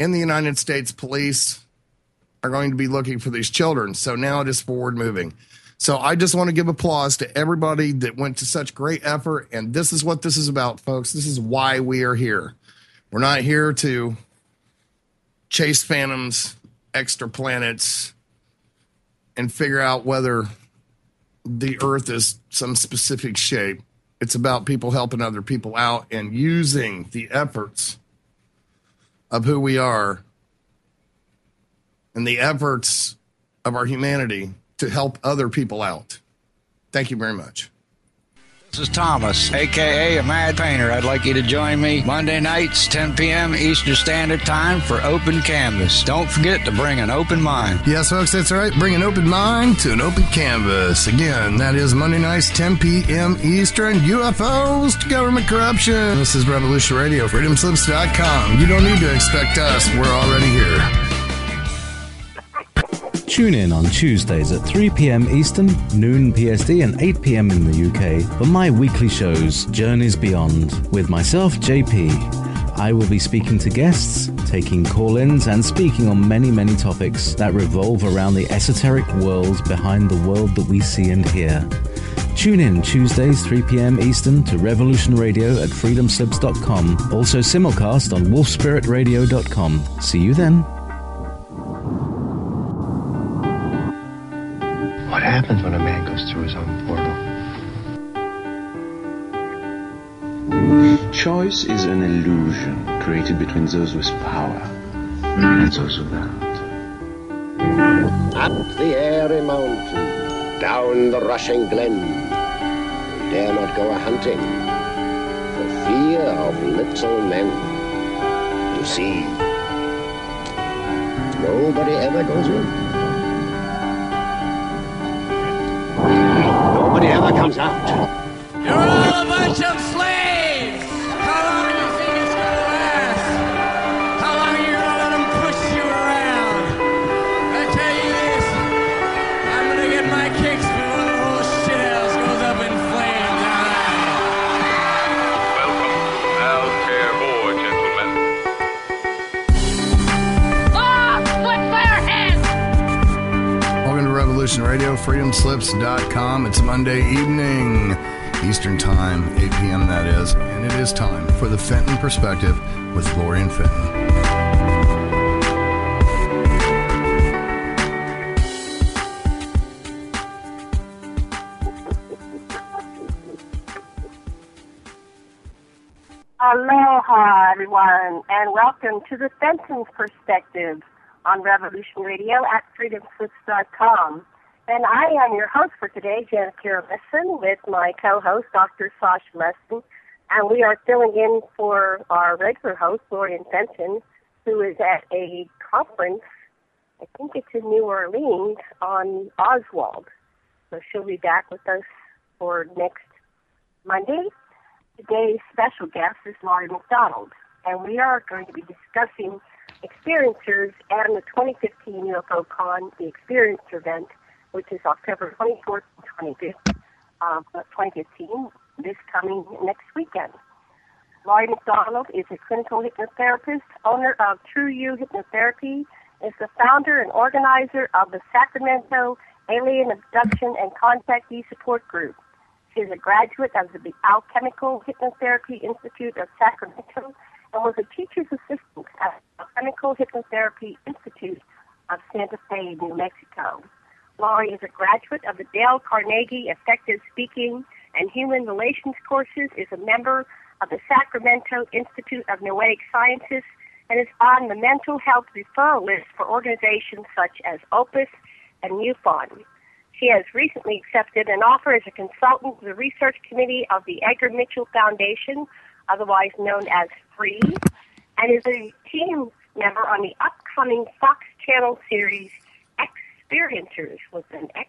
in the United States Police are going to be looking for these children. So now it is forward moving. So I just want to give applause to everybody that went to such great effort. And this is what this is about, folks. This is why we are here. We're not here to chase phantoms, extra planets, and figure out whether the Earth is some specific shape. It's about people helping other people out and using the efforts of who we are and the efforts of our humanity to help other people out. Thank you very much. This is Thomas, a.k.a. a Mad Painter. I'd like you to join me Monday nights, 10 p.m. Eastern Standard Time for Open Canvas. Don't forget to bring an open mind. Yes, folks, that's right. Bring an open mind to an open canvas. Again, that is Monday nights, 10 p.m. Eastern. UFOs to government corruption. This is Revolution Radio, freedomslips.com. You don't need to expect us. We're already here. Tune in on Tuesdays at 3 p.m. Eastern, noon PSD, and 8 p.m. in the UK for my weekly shows, Journeys Beyond, with myself, JP. I will be speaking to guests, taking call-ins, and speaking on many, many topics that revolve around the esoteric world behind the world that we see and hear. Tune in Tuesdays, 3 p.m. Eastern to Revolution Radio at freedomslips.com. Also simulcast on wolfspiritradio.com. See you then. What happens when a man goes through his own portal? Choice is an illusion created between those with power and those without. Up the airy mountain, down the rushing glen, we dare not go a-hunting, for fear of little men. You see, nobody ever goes in. Nobody ever comes out. You're all a bunch of slaves! How long do you think it's gonna last? How long are you gonna let them push you around? I tell you this, I'm gonna get my kicks before the whole shithouse goes up in flames. Welcome, Altair Board, gentlemen. Off with their heads! Welcome to Revolution Radio, freedomslips.com. It's Monday evening, Eastern Time, 8 p.m. that is, and it is time for the Fenton Perspective with Laurie and Fenton. Aloha, everyone, and welcome to the Fenton's Perspective on Revolution Radio at freedomslips.com. And I am your host for today, janet-sasha-lessin, with my co-host, Dr. Sasha-Lessin, and we are filling in for our regular host, Laurie Fenton, who is at a conference, I think it's in New Orleans, on Oswald. So she'll be back with us for next Monday. Today's special guest is Laurie McDonald, and we are going to be discussing experiencers and the 2015 UFO Con, the Experiencer event, which is October 24th and 25th of 2015, this coming next weekend. Laurie McDonald is a clinical hypnotherapist, owner of True You Hypnotherapy, is the founder and organizer of the Sacramento Alien Abduction and Contactee Support Group. She is a graduate of the Alchemical Hypnotherapy Institute of Sacramento and was a teacher's assistant at the Alchemical Hypnotherapy Institute of Santa Fe, New Mexico. Laurie is a graduate of the Dale Carnegie Effective Speaking and Human Relations courses, is a member of the Sacramento Institute of Noetic Sciences, and is on the mental health referral list for organizations such as Opus and MUFON. She has recently accepted an offer as a consultant to the research committee of the Edgar Mitchell Foundation, otherwise known as FREE, and is a team member on the upcoming Fox Channel series Experiencers with an X.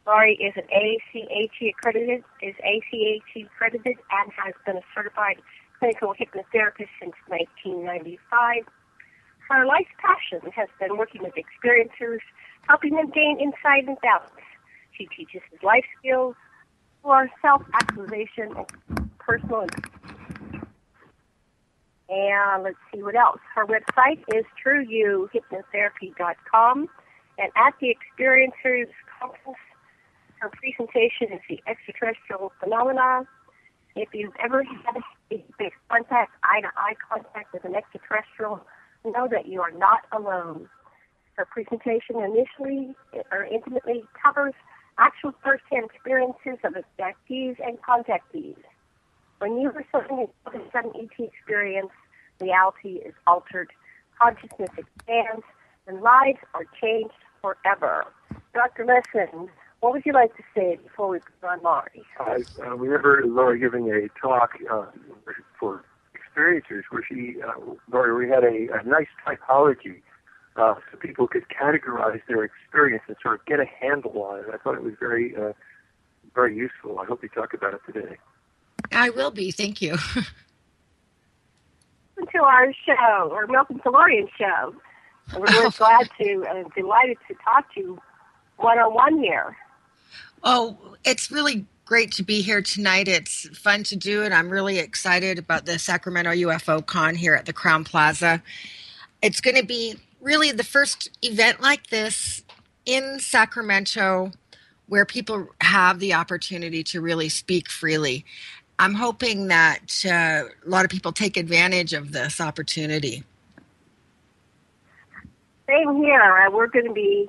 Laurie is an ACHE accredited, and has been a certified clinical hypnotherapist since 1995. Her life's passion has been working with experiencers, helping them gain insight and balance. She teaches life skills for self-actualization and personal. And let's see what else. Her website is trueyouhypnotherapy.com. And at the Experiencers Conference, her presentation is the extraterrestrial phenomena. If you've ever had face contact, eye-to-eye contact with an extraterrestrial, know that you are not alone. Her presentation initially or intimately covers actual first-hand experiences of abductees and contactees. When you are suddenly a sudden ET experience, reality is altered, consciousness expands, and lives are changed forever. Dr. Lessin, what would you like to say before we put on Laurie? I remember Laurie giving a talk for experiencers where Laurie, we had a nice typology so people could categorize their experience and sort of get a handle on it. I thought it was very, very useful. I hope you talk about it today. I will be. Thank you. Welcome to our show, or welcome to Laurie's show. We're glad to and delighted to talk to you one-on-one here. Oh, it's really great to be here tonight. It's fun to do it. I'm really excited about the Sacramento UFO Con here at the Crown Plaza. It's going to be really the first event like this in Sacramento where people have the opportunity to really speak freely. I'm hoping that a lot of people take advantage of this opportunity. Same here. We're going to be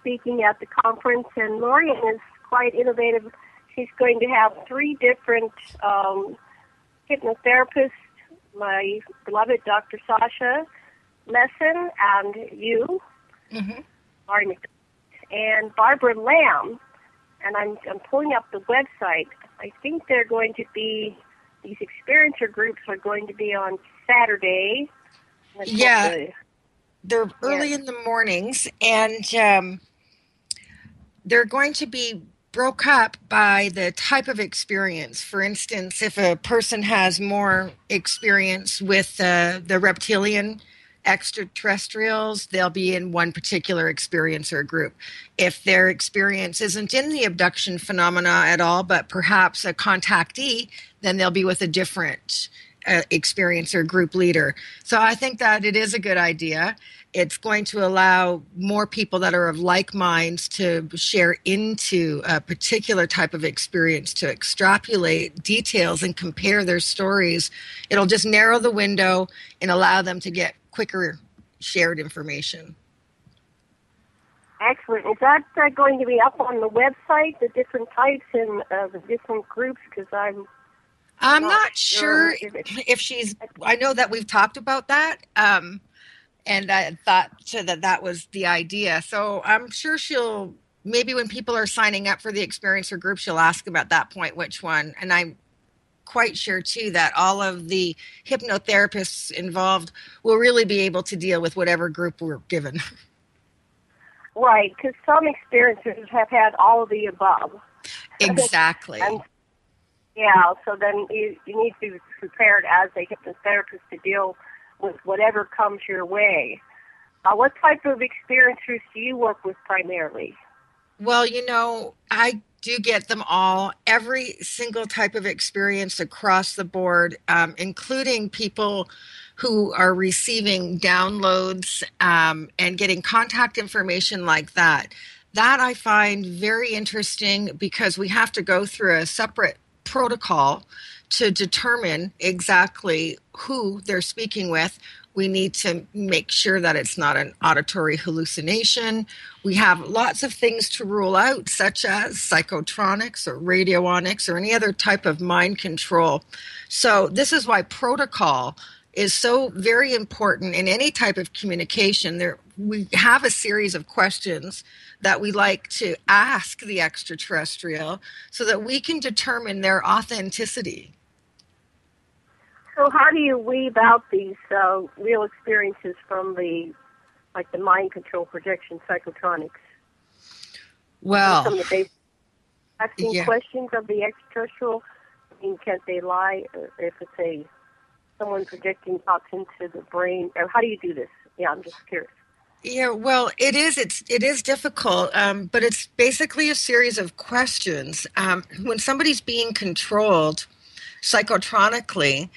speaking at the conference, and Laurie is quite innovative. She's going to have 3 different hypnotherapists, my beloved Dr. Sasha-Lessin, and you, Laurie McDonald, and Barbara Lamb. And I'm pulling up the website. I think they're going to be, these experiencer groups are going to be on Saturday. Yeah. They're early in the mornings, and they're going to be broke up by the type of experience. For instance, if a person has more experience with the reptilian extraterrestrials, they'll be in one particular experiencer group. If their experience isn't in the abduction phenomena at all, but perhaps a contactee, then they'll be with a different experiencer group leader. So I think that it is a good idea. It's going to allow more people that are of like minds to share into a particular type of experience, to extrapolate details and compare their stories. It'll just narrow the window and allow them to get quicker shared information. Excellent. Is that going to be up on the website, the different types and the different groups? Because I'm not sure if she's, I know that we've talked about that, and I thought that was the idea. So I'm sure she'll, maybe when people are signing up for the experiencer group, she'll ask about that point, which one. And I'm quite sure, too, that all of the hypnotherapists involved will really be able to deal with whatever group we're given. Right, because some experiencers have had all of the above. Exactly. Yeah, so then you need to be prepared as a hypnotherapist to deal with whatever comes your way. What type of experiencers do you work with primarily? Well, I do get them all, every single type of experience across the board, including people who are receiving downloads and getting contact information like that. That I find very interesting because we have to go through a separate protocol to determine exactly who they're speaking with. We need to make sure that it's not an auditory hallucination. We have lots of things to rule out, such as psychotronics or radionics or any other type of mind control. So this is why protocol is so very important in any type of communication. We have a series of questions that we like to ask the extraterrestrial so that we can determine their authenticity. So how do you weave out these real experiences from the mind control, projection, psychotronics? Well, some of the basic asking questions of the extraterrestrial. I mean, can't they lie if it's someone projecting thoughts into the brain? Or how do you do this? Yeah, I'm just curious. Yeah, well, it is difficult, but it's basically a series of questions. When somebody's being controlled psychotronically,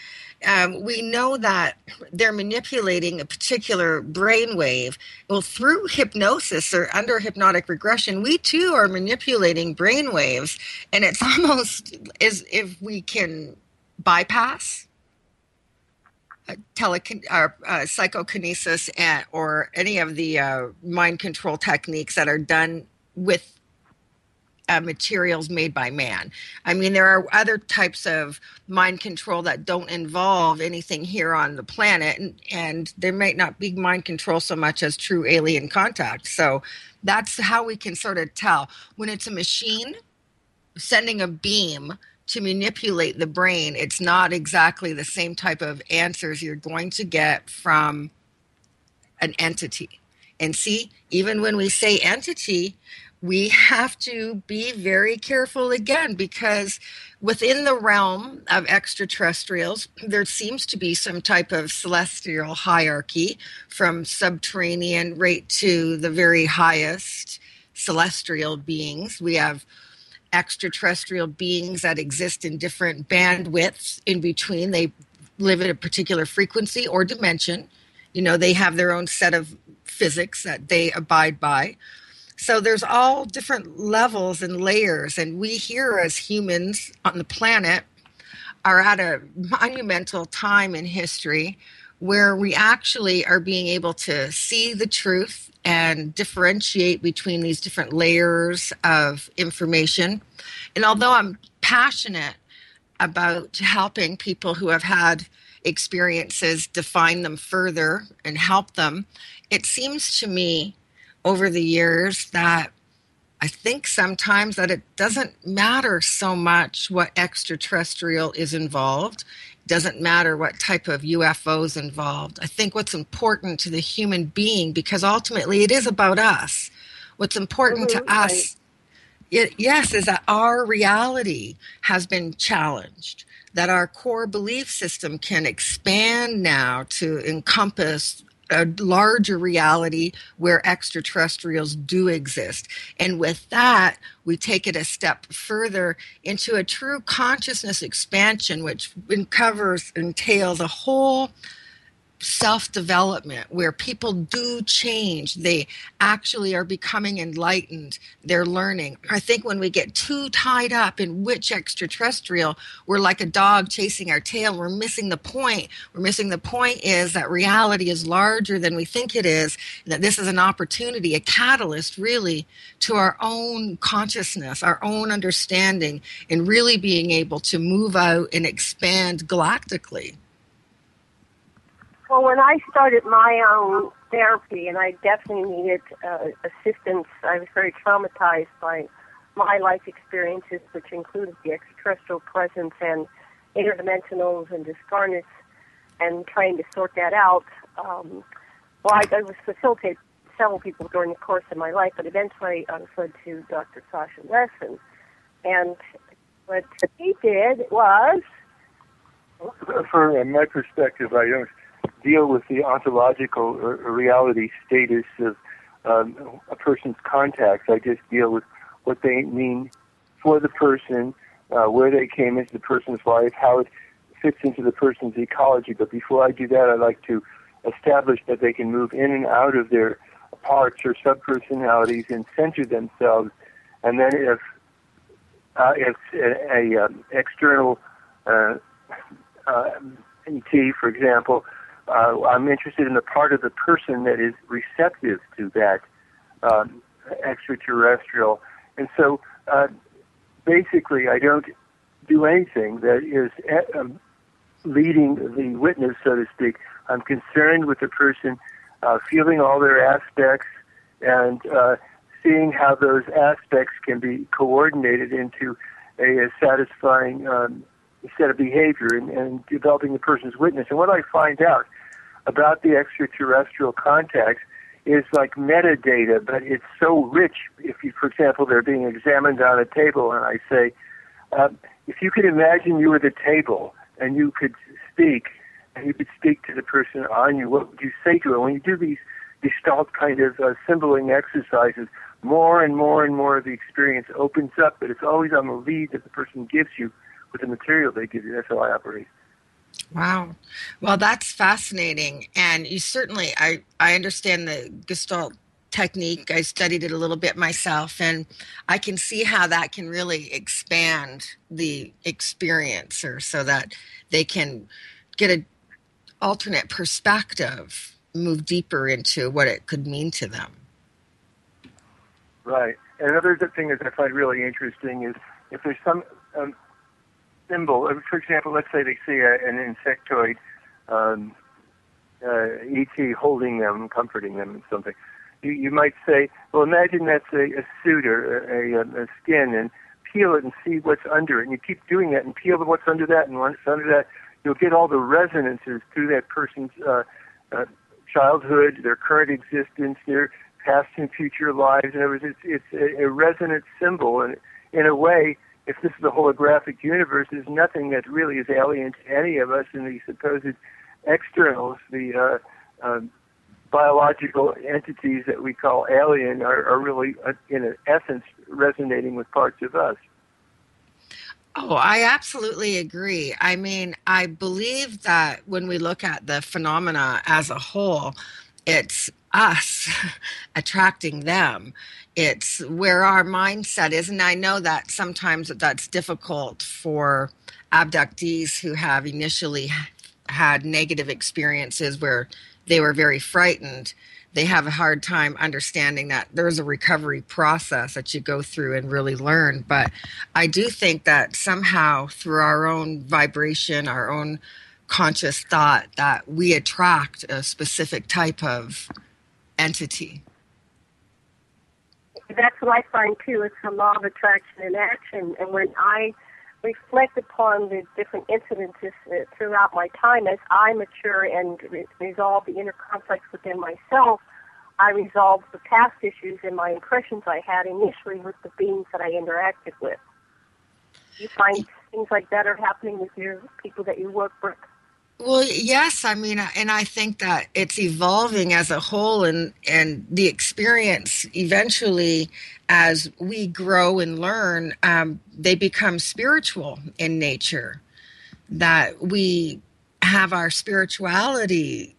We know that they're manipulating a particular brainwave. Well, through hypnosis or under hypnotic regression, we too are manipulating brainwaves, and it's almost as if we can bypass psychokinesis or any of the mind control techniques that are done with materials made by man. I mean, there are other types of mind control that don't involve anything here on the planet, and there might not be mind control so much as true alien contact. So that's how we can sort of tell. When it's a machine sending a beam to manipulate the brain, it's not exactly the same type of answers you're going to get from an entity. And see, even when we say entity, we have to be very careful again, because within the realm of extraterrestrials, there seems to be some type of celestial hierarchy from subterranean right to the very highest celestial beings. We have extraterrestrial beings that exist in different bandwidths in between. They live at a particular frequency or dimension. You know, they have their own set of physics that they abide by. So there's all different levels and layers, and we here as humans on the planet are at a monumental time in history where we actually are being able to see the truth and differentiate between these different layers of information. And although I'm passionate about helping people who have had experiences define them further and help them, it seems to me over the years that I think sometimes that it doesn't matter so much what extraterrestrial is involved. It doesn't matter what type of UFO is involved. I think what's important to the human being, because ultimately it is about us, what's important to us, is that our reality has been challenged, that our core belief system can expand now to encompass a larger reality where extraterrestrials do exist. And with that, we take it a step further into a true consciousness expansion, which entails a whole self-development where people do change. They actually are becoming enlightened. They're learning. I think when we get too tied up in which extraterrestrial, we're like a dog chasing our tail. We're missing the point. We're missing the point is that reality is larger than we think it is, that this is an opportunity, a catalyst really to our own consciousness, our own understanding, and really being able to move out and expand galactically. Well, when I started my own therapy, and I definitely needed assistance, I was very traumatized by my life experiences, which included the extraterrestrial presence and interdimensionals and discarnates, and trying to sort that out. I was facilitated several people during the course of my life, but eventually I was led to Dr. Sasha-Lessin. And what he did was... From my perspective, I don't deal with the ontological or reality status of a person's contacts. I just deal with what they mean for the person, where they came into the person's life, how it fits into the person's ecology. But before I do that, I like to establish that they can move in and out of their parts or subpersonalities and center themselves. And then if a external ET, for example, I'm interested in the part of the person that is receptive to that extraterrestrial. And so basically I don't do anything that is leading the witness, so to speak. I'm concerned with the person feeling all their aspects and seeing how those aspects can be coordinated into a satisfying set of behavior and developing the person's witness. And what I find out about the extraterrestrial contacts is like metadata, but it's so rich. If you, for example, they're being examined on a table, and I say, if you could imagine you were the table and you could speak, and you could speak to the person on you, what would you say to her? When you do these gestalt kind of symboling exercises, more and more and more of the experience opens up, but it's always on the lead that the person gives you with the material they give you. That's how I operate. Wow. Well, that's fascinating. And you certainly, I understand the Gestalt technique. I studied it a little bit myself, and I can see how that can really expand the experiencer so that they can get an alternate perspective, move deeper into what it could mean to them. Right. And another thing that I find really interesting is if there's some symbol, for example, let's say they see an insectoid ET holding them, comforting them and something. You might say, well, imagine that's a suit or a skin, and peel it and see what's under it. And you keep doing that and peel what's under that and what's under that. You'll get all the resonances through that person's childhood, their current existence, their past and future lives. In other words, it's a resonant symbol. And in a way, if this is a holographic universe, there's nothing that really is alien to any of us, and the supposed externals, the biological entities that we call alien, are really, in essence, resonating with parts of us. Oh, I absolutely agree. I mean, I believe that when we look at the phenomena as a whole, it's us attracting them. It's where our mindset is. And I know that sometimes that's difficult for abductees who have initially had negative experiences where they were very frightened. They have a hard time understanding that there's a recovery process that you go through and really learn. But I do think that somehow through our own vibration, our own conscious thought, that we attract a specific type of entity. That's what I find too. It's a law of attraction in action. And when I reflect upon the different incidences throughout my time as I mature and resolve the inner conflicts within myself, I resolve the past issues and my impressions I had initially with the beings that I interacted with. You find things like that are happening with your people that you work with? Well, yes. I mean, and I think that it's evolving as a whole, and the experience eventually, as we grow and learn, they become spiritual in nature. That we have our spirituality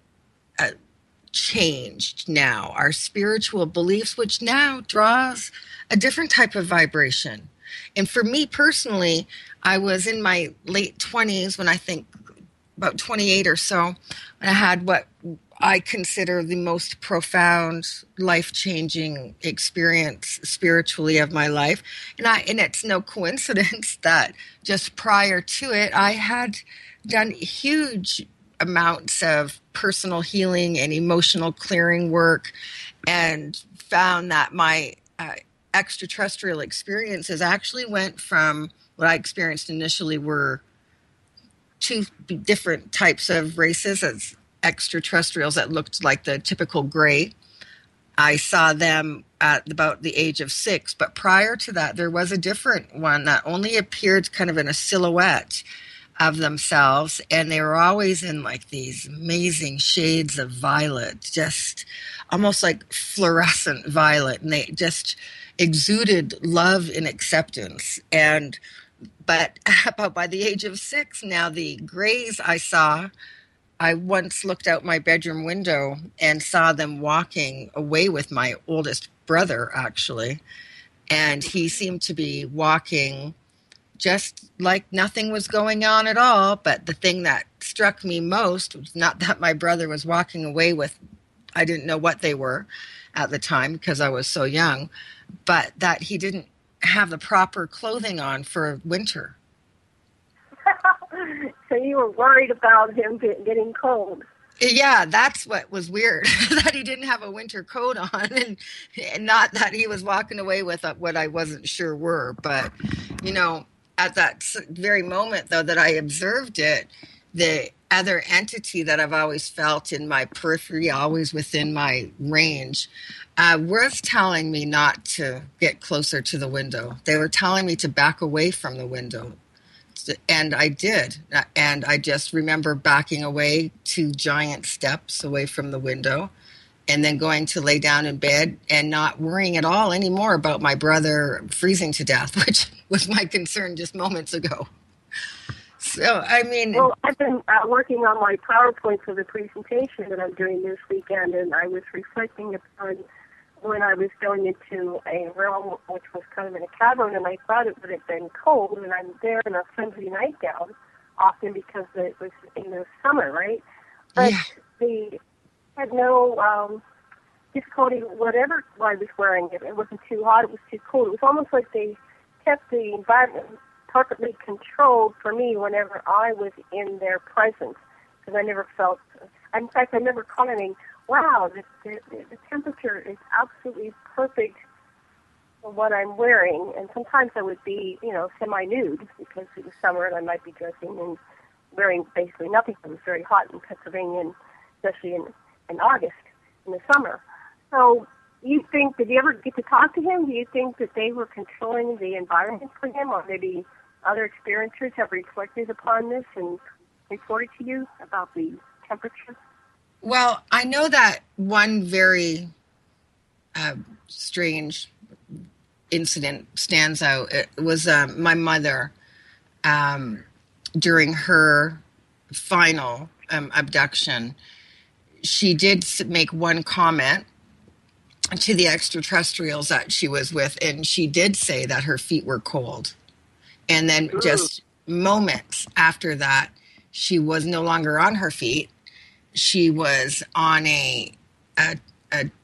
changed now, our spiritual beliefs, which now draws a different type of vibration. And for me personally, I was in my late 20s when I think about 28 or so, when I had what I consider the most profound, life-changing experience spiritually of my life. And it's no coincidence that just prior to it, I had done huge amounts of personal healing and emotional clearing work, and found that my extraterrestrial experiences actually went from what I experienced initially were two different types of races as extraterrestrials that looked like the typical gray. I saw them at about the age of 6, but prior to that, there was a different one that only appeared kind of in a silhouette of themselves, and they were always in like these amazing shades of violet, just almost like fluorescent violet, and they just exuded love and acceptance. But about by the age of 6, now the grays I saw, I once looked out my bedroom window and saw them walking away with my oldest brother, actually. And he seemed to be walking just like nothing was going on at all. But the thing that struck me most was not that my brother was walking away with, I didn't know what they were at the time because I was so young, but that he didn't have the proper clothing on for winter. So you were worried about him getting cold. Yeah, that's what was weird, that he didn't have a winter coat on, and not that he was walking away with what I wasn't sure were. But, at that very moment, though, that I observed it, the other entity that I've always felt in my periphery, always within my range, was telling me not to get closer to the window. They were telling me to back away from the window. And I did. And I just remember backing away 2 giant steps away from the window, and then going to lay down in bed and not worrying at all anymore about my brother freezing to death, which was my concern just moments ago. So, I mean... Well, I've been working on my PowerPoint for the presentation that I'm doing this weekend, and I was reflecting upon when I was going into a realm which was kind of in a cavern, and I thought it would have been cold, and I'm there in a flimsy nightgown, often because it was in the summer, right? But they had no difficulty, whatever I was wearing. It wasn't too hot, it was too cold. It was almost like they kept the environment perfectly controlled for me whenever I was in their presence, because I never felt, in fact, I remember commenting, wow, the temperature is absolutely perfect for what I'm wearing. And sometimes I would be, semi-nude because it was summer and I might be dressing and wearing basically nothing. It was very hot in Pennsylvania, and especially in August, in the summer. So you think, did you ever get to talk to him? Do you think that they were controlling the environment for him, or maybe other experiencers have reflected upon this and reported to you about the temperature? Well, I know that one very strange incident stands out. It was my mother during her final abduction. She did make one comment to the extraterrestrials that she was with, and she did say that her feet were cold. And then just moments after that, she was no longer on her feet. She was on a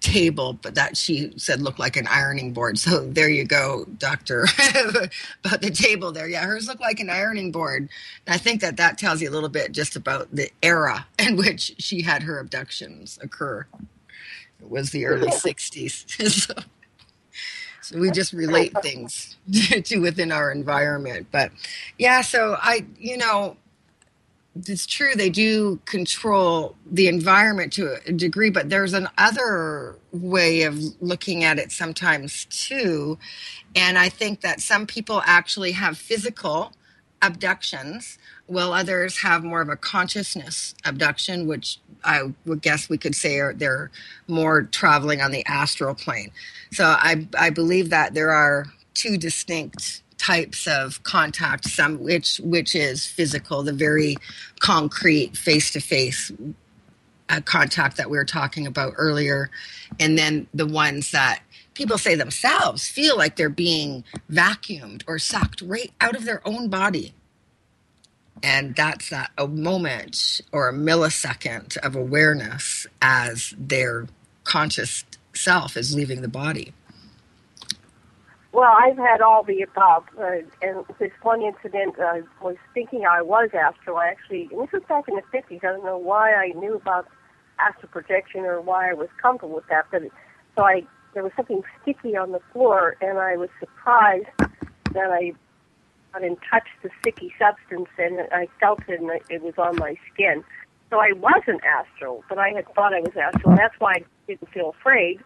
table, but that she said looked like an ironing board. So there you go, doctor, about the table there. Yeah, hers looked like an ironing board. And I think that tells you a little bit just about the era in which she had her abductions occur. It was the early 60s. So we just relate things to within our environment. But yeah, so it's true, they do control the environment to a degree, but there's another way of looking at it sometimes too. And I think that some people actually have physical abductions, while others have more of a consciousness abduction, which I would guess we could say they're more traveling on the astral plane. So I believe that there are two distinct types of contact, some which is physical, the very concrete face-to-face contact that we were talking about earlier, and then the ones that people say themselves feel like they're being vacuumed or sucked right out of their own body. And that's a moment or a millisecond of awareness as their conscious self is leaving the body. Well, I've had all the above, and this one incident, I was thinking I was astral. And this was back in the 50s. I don't know why I knew about astral projection or why I was comfortable with that, but there was something sticky on the floor, and I was surprised that I and touched the sticky substance, and I felt it, and it was on my skin. So I wasn't astral, but I had thought I was astral, and that's why I didn't feel afraid,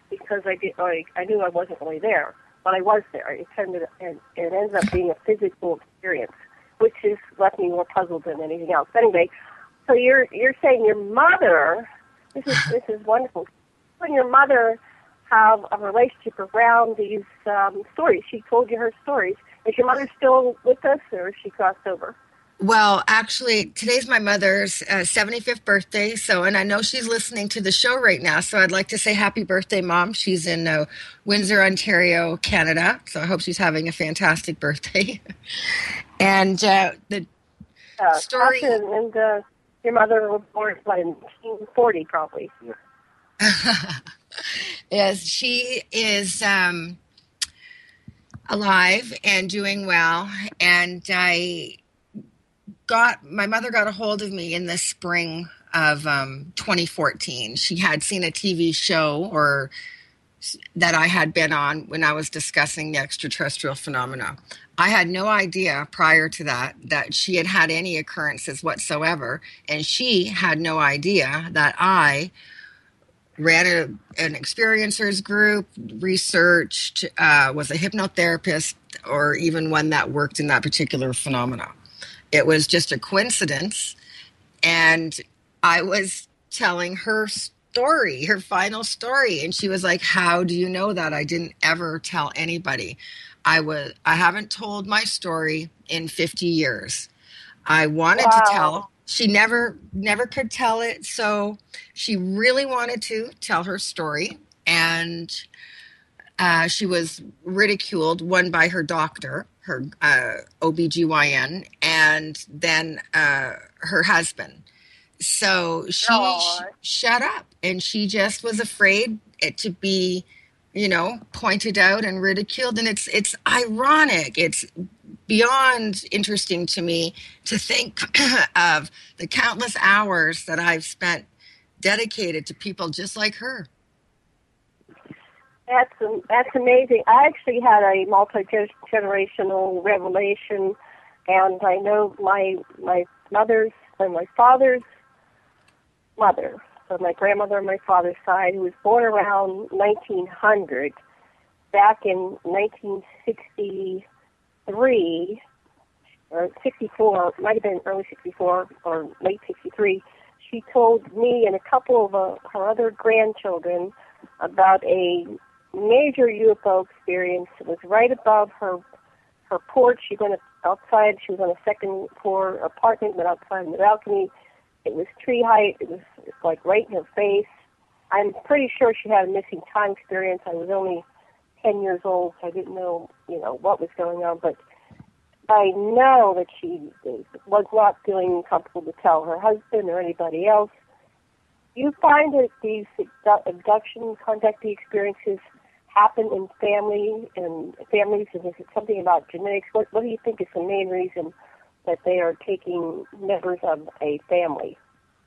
because I knew I wasn't really there, but I was there. It ended up being a physical experience, which has left me more puzzled than anything else. Anyway, so you're saying your mother, this is wonderful. When your mother have a relationship around these stories, she told you her stories. Is your mother still with us, or is she crossed over? Well, actually, today's my mother's 75th birthday, and I know she's listening to the show right now, so I'd like to say happy birthday, Mom. She's in Windsor, Ontario, Canada, so I hope she's having a fantastic birthday. And the story... And your mother was born in 1940, probably. Yes, she is... alive and doing well, and my mother got a hold of me in the spring of 2014. She had seen a TV show that I had been on when I was discussing the extraterrestrial phenomena. I had no idea prior to that she had any occurrences whatsoever, and she had no idea that I ran an experiencers group, researched, was a hypnotherapist, or even one that worked in that particular phenomena. It was just a coincidence, and I was telling her story, her final story, and she was like, "How do you know that? I didn't ever tell anybody. I haven't told my story in 50 years. I wanted to tell. She never could tell it, so she really wanted to tell her story, and she was ridiculed, one by her doctor, her OBGYN, and then her husband. So she shut up, and she just was afraid it to be, pointed out and ridiculed. And it's ironic. It's beyond interesting to me to think of the countless hours that I've spent dedicated to people just like her. That's amazing. I actually had a multi-generational revelation, and I know my mother's and my father's mother, so my grandmother on my father's side, who was born around 1900, back in 1963 or 64, might have been early 64 or late 63. She told me and a couple of her other grandchildren about a major UFO experience. It was right above her porch. She went outside. She was on a second floor apartment, went outside in the balcony. It was tree height. It was like right in her face. I'm pretty sure she had a missing time experience. I was only 10 years old, so I didn't know, what was going on. But I know that she was not feeling comfortable to tell her husband or anybody else. You find that these abduction, contactee experiences happen in families, and is it something about genetics? What do you think is the main reason that they are taking members of a family?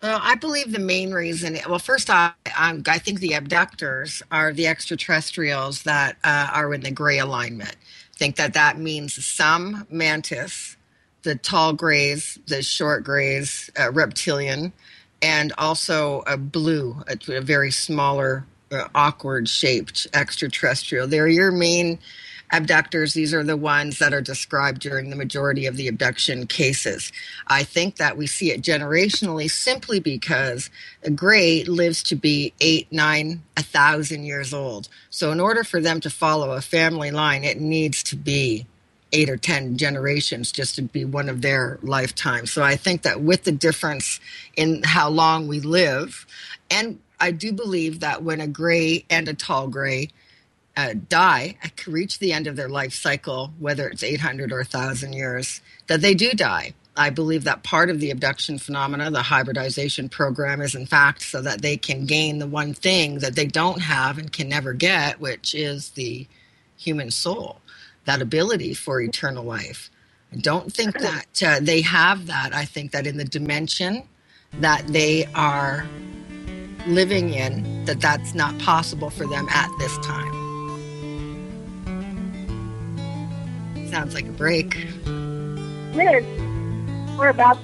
Well, I believe the main reason, first off, I think the abductors are the extraterrestrials that are in the gray alignment. I think that means some mantis, the tall grays, the short grays, reptilian, and also a blue, a very smaller, awkward-shaped extraterrestrial. They're your main abductors. These are the ones that are described during the majority of the abduction cases. I think that we see it generationally simply because a gray lives to be 8, 9, 1,000 years old. So in order for them to follow a family line, it needs to be 8 or 10 generations just to be one of their lifetimes. So I think that with the difference in how long we live, and I do believe that when a gray and a tall gray die, reach the end of their life cycle, whether it's 800 or 1,000 years, that they do die. I believe that part of the abduction phenomena, the hybridization program, is in fact so that they can gain the one thing that they don't have and can never get, which is the human soul, that ability for eternal life. I don't think that they have that. I think that in the dimension that they are living in, that's not possible for them at this time. Sounds like a break. Liz, we're about...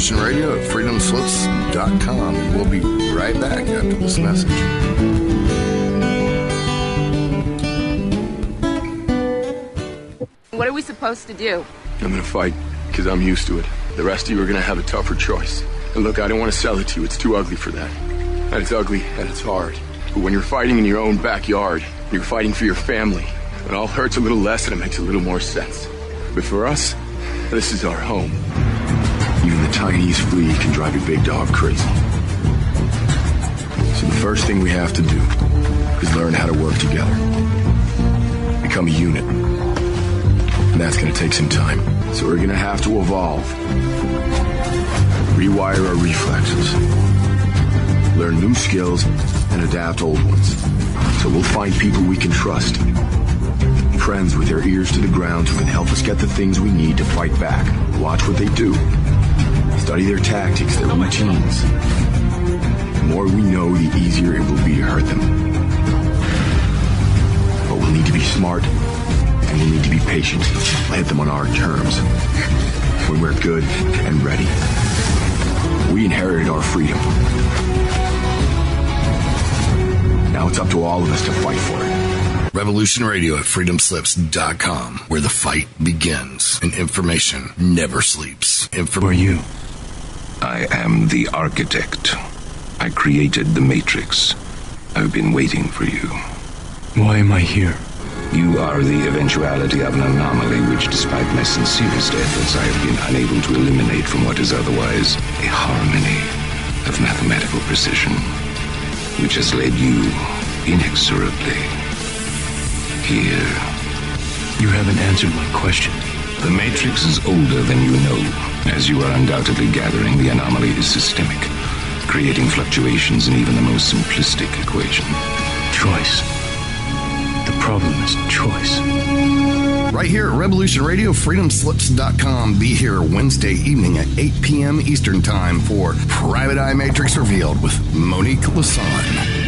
Radio at freedomslips.com, and we'll be right back after this message. What are we supposed to do? I'm gonna fight, because I'm used to it. The rest of you are gonna have a tougher choice. And look, I don't want to sell it to you. It's too ugly for that. And it's ugly, and it's hard. But when you're fighting in your own backyard, you're fighting for your family. It all hurts a little less, and it makes a little more sense. But for us, this is our home. Even the tiniest flea can drive a big dog crazy. So the first thing we have to do is learn how to work together. Become a unit. And that's going to take some time. So we're going to have to evolve. Rewire our reflexes. Learn new skills and adapt old ones. So we'll find people we can trust. Friends with their ears to the ground who can help us get the things we need to fight back. Watch what they do. Study their tactics, their routines. The more we know, the easier it will be to hurt them. But we'll need to be smart, and we need to be patient. Let them on our terms. When we're good and ready. We inherited our freedom. Now it's up to all of us to fight for it. Revolution Radio at freedomslips.com, where the fight begins and information never sleeps. Who are you? I am the architect. I created the Matrix. I've been waiting for you. Why am I here? You are the eventuality of an anomaly which, despite my sincerest efforts, I have been unable to eliminate from what is otherwise a harmony of mathematical precision, which has led you inexorably here. You haven't answered my question. The Matrix is older than you know. As you are undoubtedly gathering, the anomaly is systemic, creating fluctuations in even the most simplistic equation. Choice. The problem is choice. Right here at Revolution Radio, freedomslips.com. Be here Wednesday evening at 8 p.m. Eastern Time for Private Eye Matrix Revealed with Monique Lassan.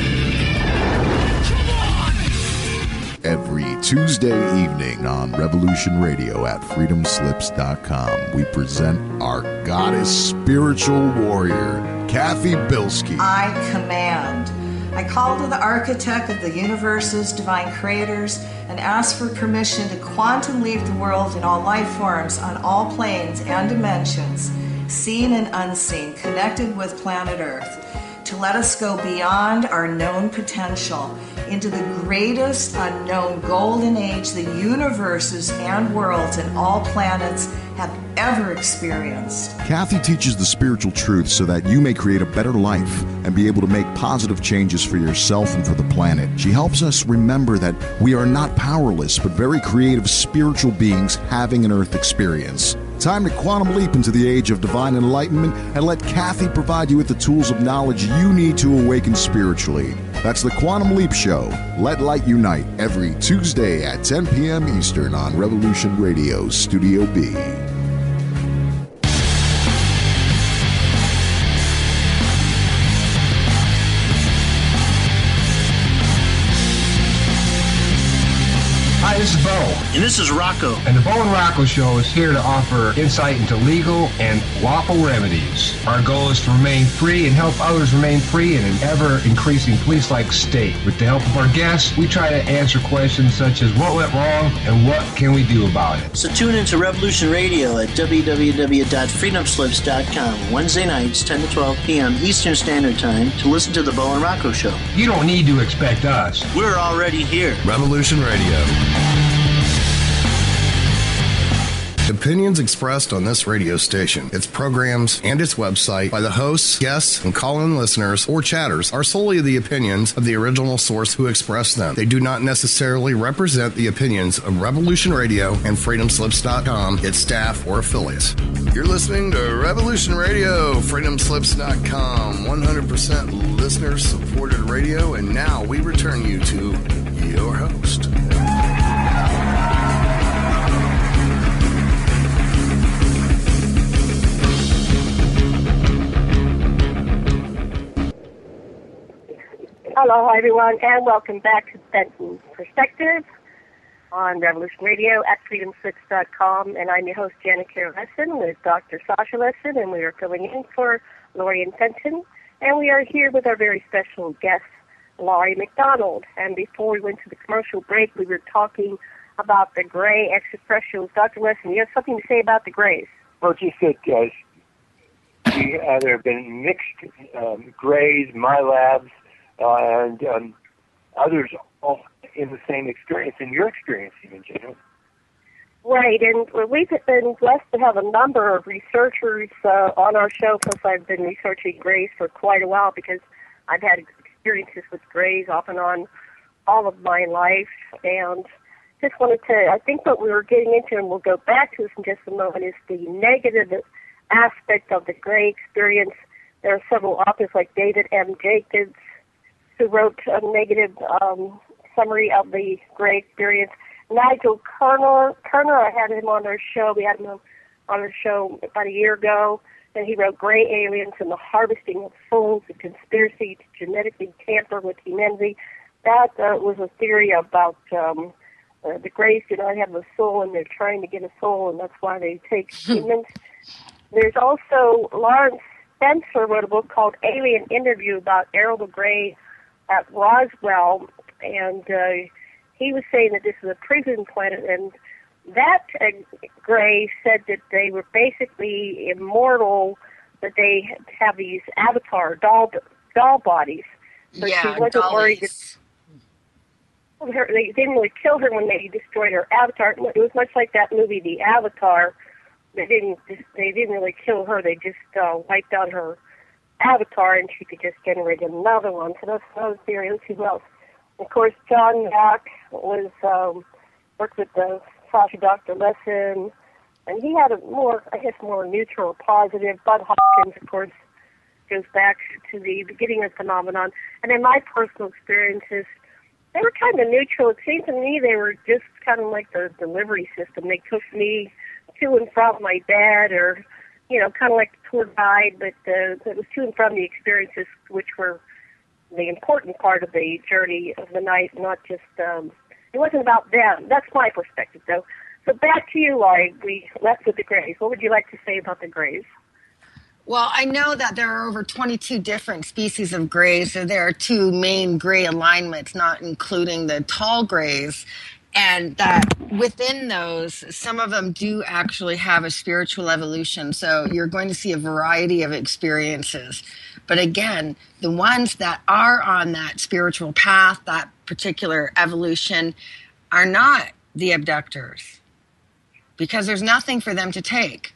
Every Tuesday evening on Revolution Radio at freedomslips.com, we present our goddess spiritual warrior, Kathy Bilski. I command. I call to the architect of the universe's divine creators and ask for permission to quantum leap the world in all life forms on all planes and dimensions, seen and unseen, connected with planet Earth, to let us go beyond our known potential into the greatest unknown golden age the universes and worlds and all planets have ever experienced. Kathy teaches the spiritual truth so that you may create a better life and be able to make positive changes for yourself and for the planet. She helps us remember that we are not powerless, but very creative spiritual beings having an Earth experience. Time to quantum leap into the age of divine enlightenment and let Kathy provide you with the tools of knowledge you need to awaken spiritually. That's the Quantum Leap Show. Let Light Unite every Tuesday at 10 p.m. Eastern on Revolution Radio, Studio B. Hi, this is Bo. And this is Rocco. And the Bo and Rocco Show is here to offer insight into legal and lawful remedies. Our goal is to remain free and help others remain free in an ever-increasing police-like state. With the help of our guests, we try to answer questions such as what went wrong and what can we do about it. So tune into Revolution Radio at www.freedomslips.com Wednesday nights, 10 to 12 p.m. Eastern Standard Time to listen to the Bo and Rocco Show. You don't need to expect us. We're already here. Revolution Radio. Opinions expressed on this radio station, its programs, and its website by the hosts, guests, and call-in listeners or chatters are solely the opinions of the original source who expressed them. They do not necessarily represent the opinions of Revolution Radio and freedomslips.com, its staff, or affiliates. You're listening to Revolution Radio, freedomslips.com, 100% listener-supported radio, and now we return you to your host. Hello, everyone, and welcome back to Benson's Perspective on Revolution Radio at freedomslips.com. And I'm your host, janet-sasha-lessin, with Dr. Sasha-Lessin, and we are filling in for Laurie and Fenton. And we are here with our very special guest, Laurie McDonald. And before we went to the commercial break, we were talking about the gray extraterrestrials. Dr. Lessin, you have something to say about the grays? Well, just that there have been mixed grays, MyLabs, and others all in the same experience, and you're experiencing in general. Right, and we've been blessed to have a number of researchers on our show, plus I've been researching grays for quite a while because I've had experiences with grays off and on all of my life, and just wanted to, I think what we were getting into, and we'll go back to this in just a moment, is the negative aspect of the gray experience. There are several authors like David M. Jacobs, who wrote a negative summary of the gray experience. Nigel Kerner, I had him on our show. We had him on our show about a year ago, and he wrote Gray Aliens and the Harvesting of Souls, a Conspiracy to Genetically Tamper with Humanity. That was a theory about the Greys do not have a soul, and they're trying to get a soul, and that's why they take humans. There's also Lawrence Spencer wrote a book called Alien Interview about Errol the Grey at Roswell, and he was saying that this is a prison planet, and that Grey said that they were basically immortal, that they have these avatar doll bodies. So she wasn't worried that they didn't really kill her when they destroyed her avatar. It was much like that movie, The Avatar. They didn't really kill her. They just wiped out her avatar, and she could just generate another one. So that's another theory. Let's see who else. Of course, John Mack was worked with the Sasha-Lessin, and he had a more neutral, positive. Bud Hopkins, of course, goes back to the beginning of the phenomenon. And in my personal experiences, they were kind of neutral. It seemed to me they were just kind of like the delivery system. They took me to and from my bed, or, kind of like the tour guide, but it was to and from the experiences, which were the important part of the journey of the night, not just, it wasn't about them. That's my perspective, though. So back to you, Laurie. We left with the Greys. What would you like to say about the Greys? Well, I know that there are over 22 different species of Greys. So there are 2 main Grey alignments, not including the tall Greys. And that within those, some of them do actually have a spiritual evolution. So you're going to see a variety of experiences. But again, the ones that are on that spiritual path, that particular evolution, are not the abductors, because there's nothing for them to take.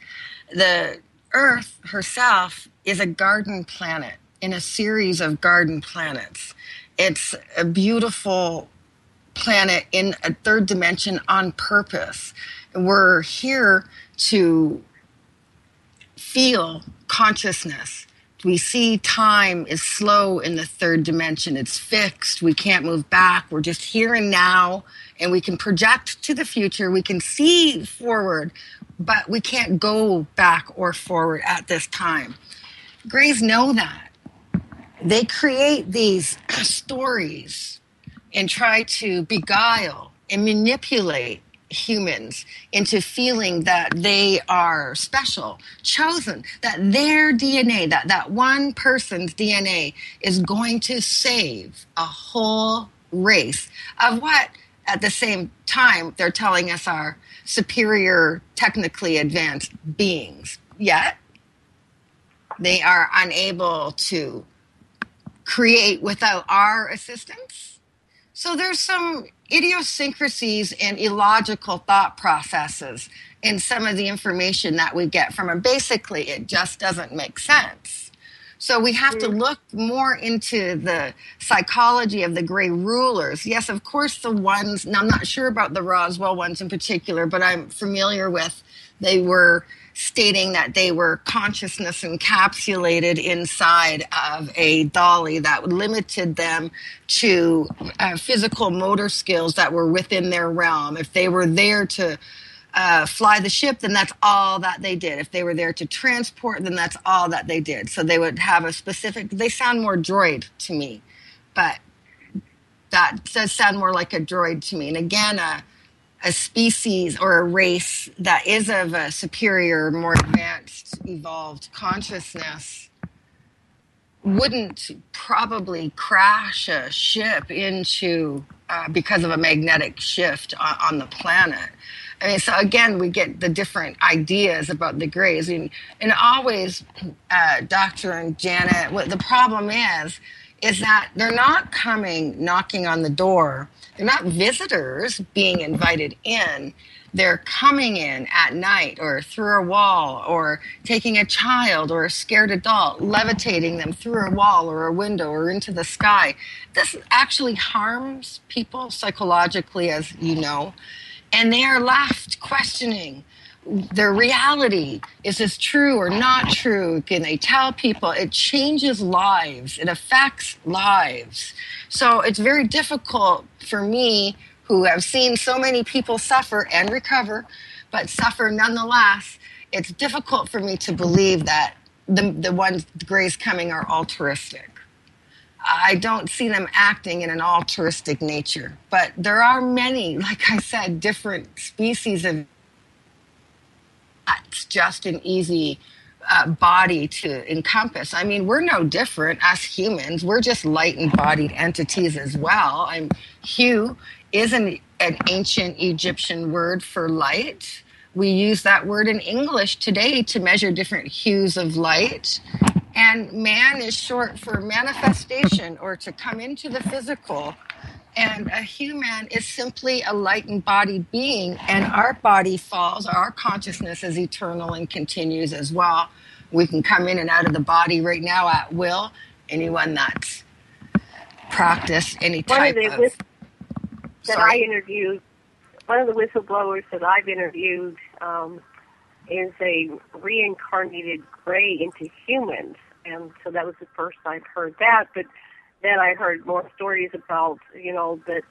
The Earth herself is a garden planet in a series of garden planets. It's a beautiful planet in a third dimension on purpose. We're here to feel consciousness. We see time is slow in the third dimension. It's fixed. We can't move back. We're just here and now, and we can project to the future. We can see forward, but we can't go back or forward at this time. Greys know that. They create these stories and try to beguile and manipulate humans into feeling that they are special, chosen, that their DNA, that one person's DNA is going to save a whole race of what, at the same time, they're telling us are superior, technically advanced beings. Yet, they are unable to create without our assistance. So there's some idiosyncrasies and illogical thought processes in some of the information that we get from them. Basically, it just doesn't make sense. So we have to look more into the psychology of the Grey rulers. Yes, of course, the ones, now I'm not sure about the Roswell ones in particular, but I'm familiar with, they were stating that they were consciousness encapsulated inside of a dolly that limited them to physical motor skills that were within their realm. If they were there to fly the ship, then that's all that they did. If they were there to transport, then that's all that they did. So they would have a specific, they sound more droid to me, but that does sound more like a droid to me. And again, a species or a race that is of a superior, more advanced, evolved consciousness wouldn't probably crash a ship into because of a magnetic shift on the planet. I mean, so again, we get the different ideas about the Greys. And always, Dr. and Janet, what the problem is that they're not coming knocking on the door. They're not visitors being invited in. They're coming in at night or through a wall, or taking a child or a scared adult, levitating them through a wall or a window or into the sky. This actually harms people psychologically, as you know, and they are left questioning their reality. Is this true or not true? Can they tell people? It changes lives. It affects lives. So it's very difficult for me, who have seen so many people suffer and recover, but suffer nonetheless. It's difficult for me to believe that the ones, the Greys coming, are altruistic. I don't see them acting in an altruistic nature. But there are many, like I said, different species of. That's just an easy body to encompass. I mean, we're no different as humans. We're just light embodied entities as well. Hue is an ancient Egyptian word for light. We use that word in English today to measure different hues of light. And man is short for manifestation, or to come into the physical. And a human is simply a light embodied being, and our body falls, our consciousness is eternal and continues as well. We can come in and out of the body right now at will. Anyone that's practiced any type of. That I interviewed, one of the whistleblowers that I've interviewed is a reincarnated gray into humans. And so that was the first I've heard that. But then I heard more stories about, that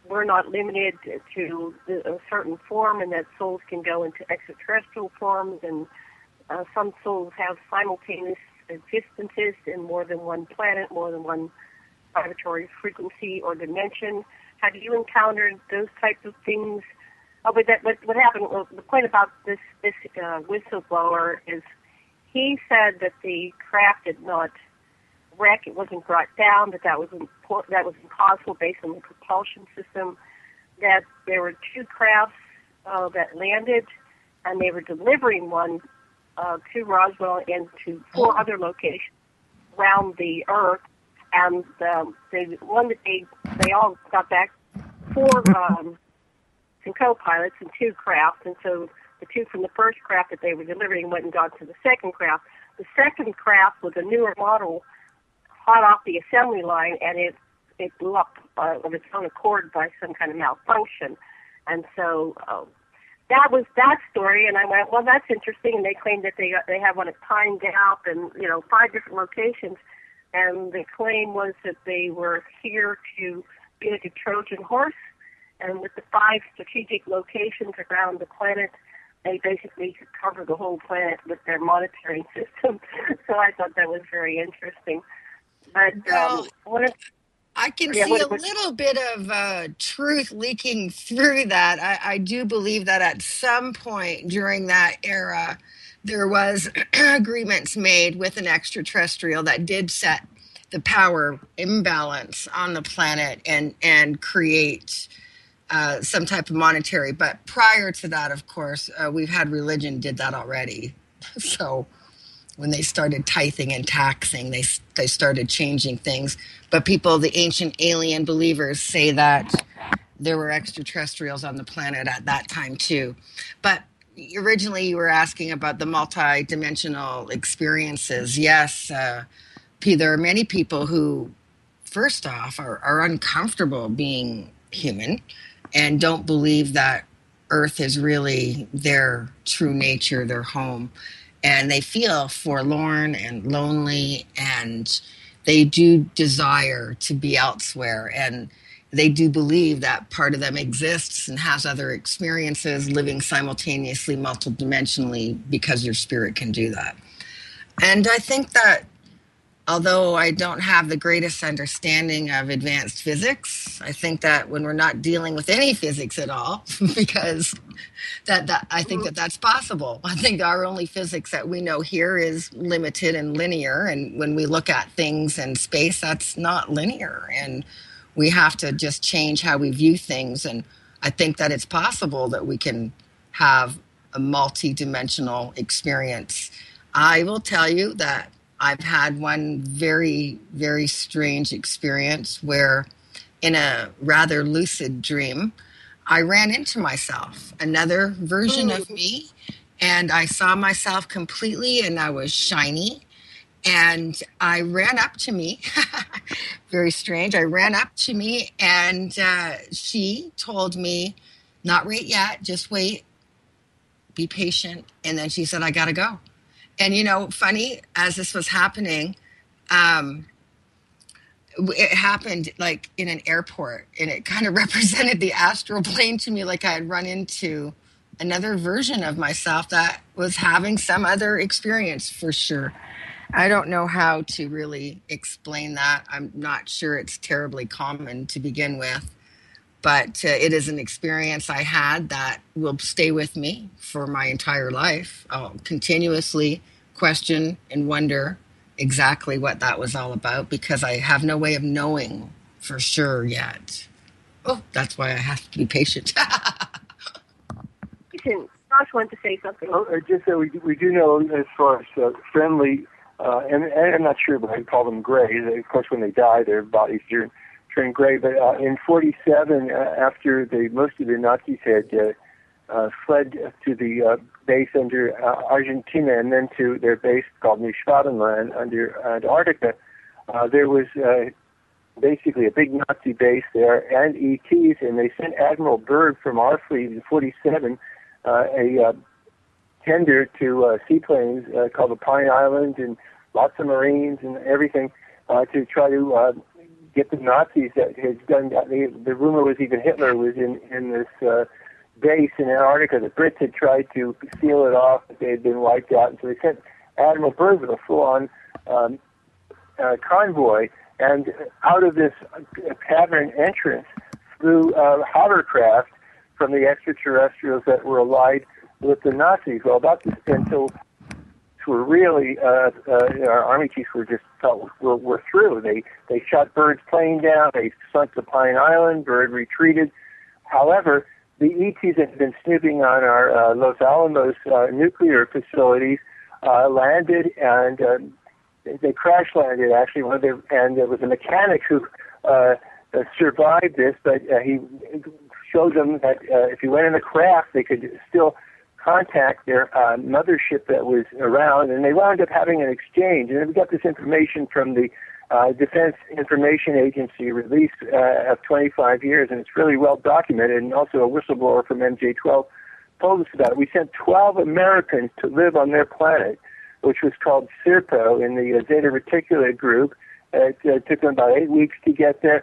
we're not limited to a certain form, and that souls can go into extraterrestrial forms, and some souls have simultaneous existences in more than one planet, more than one vibratory frequency or dimension. Have you encountered those types of things? Oh, but what happened? Well, the point about this whistleblower is he said that the craft did not wreck. It wasn't brought down. That was impossible based on the propulsion system. That there were two crafts that landed, and they were delivering one to Roswell and to 4 other locations around the Earth. And the one that they all got back 4 co-pilots and 2 crafts, and so the 2 from the first craft that they were delivering went and got to the second craft. The second craft was a newer model, hot off the assembly line, and it blew up of its own accord by some kind of malfunction. And so that was that story, and I went, well, that's interesting. And they claimed that they have one at Pine Gap and 5 different locations. And the claim was that they were here to be like a Trojan horse, and with the 5 strategic locations around the planet, they basically could cover the whole planet with their monitoring system. So I thought that was very interesting. But I can see a little bit of truth leaking through that. I do believe that at some point during that era, there was agreements made with an extraterrestrial that did set the power imbalance on the planet and create some type of monetary. But prior to that, of course, we've had religion did that already. So when they started tithing and taxing, they started changing things. But people, the ancient alien believers, say that there were extraterrestrials on the planet at that time too. But originally you were asking about the multi-dimensional experiences. Yes, there are many people who, first off, are uncomfortable being human and don't believe that Earth is really their true nature, their home. And they feel forlorn and lonely, and they do desire to be elsewhere. And they do believe that part of them exists and has other experiences living simultaneously, multidimensionally, because your spirit can do that. And I think that although I don't have the greatest understanding of advanced physics, I think that when we're not dealing with any physics at all, because I think that's possible. I think our only physics that we know here is limited and linear. And when we look at things in space, that's not linear. And we have to just change how we view things. And I think that it's possible that we can have a multi-dimensional experience. I will tell you that I've had one very, very strange experience where in a rather lucid dream, I ran into myself, another version of me, and I saw myself completely, and I was shiny, and I ran up to me, very strange, I ran up to me, and she told me, not right yet, just wait, be patient, and then she said, I gotta go. And funny, as this was happening, it happened like in an airport, and it kind of represented the astral plane to me, like I had run into another version of myself that was having some other experience for sure. I don't know how to really explain that. I'm not sure it's terribly common to begin with, but it is an experience I had that will stay with me for my entire life. I'll continuously question and wonder exactly what that was all about because I have no way of knowing for sure yet. Oh, that's why I have to be patient. Josh wanted to say something. Oh, just that we do know as far as friendly, and I'm not sure, but I call them gray. Of course, when they die, their bodies turn gray. But in 1947, after most of the Nazis had fled to the base under Argentina and then to their base called Neuschwabenland under Antarctica, there was basically a big Nazi base there and ETs, and they sent Admiral Byrd from our fleet in 1947 a tender to seaplanes called the Pine Island and lots of Marines and everything to try to get the Nazis that had done that. The rumor was even Hitler was in this base in Antarctica. The Brits had tried to seal it off, but they had been wiped out. And so they sent Admiral Byrd with a full-on convoy. And out of this cavern entrance flew hovercraft from the extraterrestrials that were allied with the Nazis. Well, until were really, our army chiefs were just felt we're through. They shot Byrd's plane down. They sunk the Pine Island. Byrd retreated. However, the ETs that had been snooping on our Los Alamos nuclear facilities landed, and they crash landed actually. And there was a mechanic who survived this, but he showed them that if you went in the craft, they could still contact their mothership that was around, and they wound up having an exchange. And then we got this information from the Defense Information Agency release of 25 years, and it's really well documented, and also a whistleblower from MJ12 told us about it. We sent 12 Americans to live on their planet, which was called Serpo in the Zeta Reticuli group. It took them about 8 weeks to get there.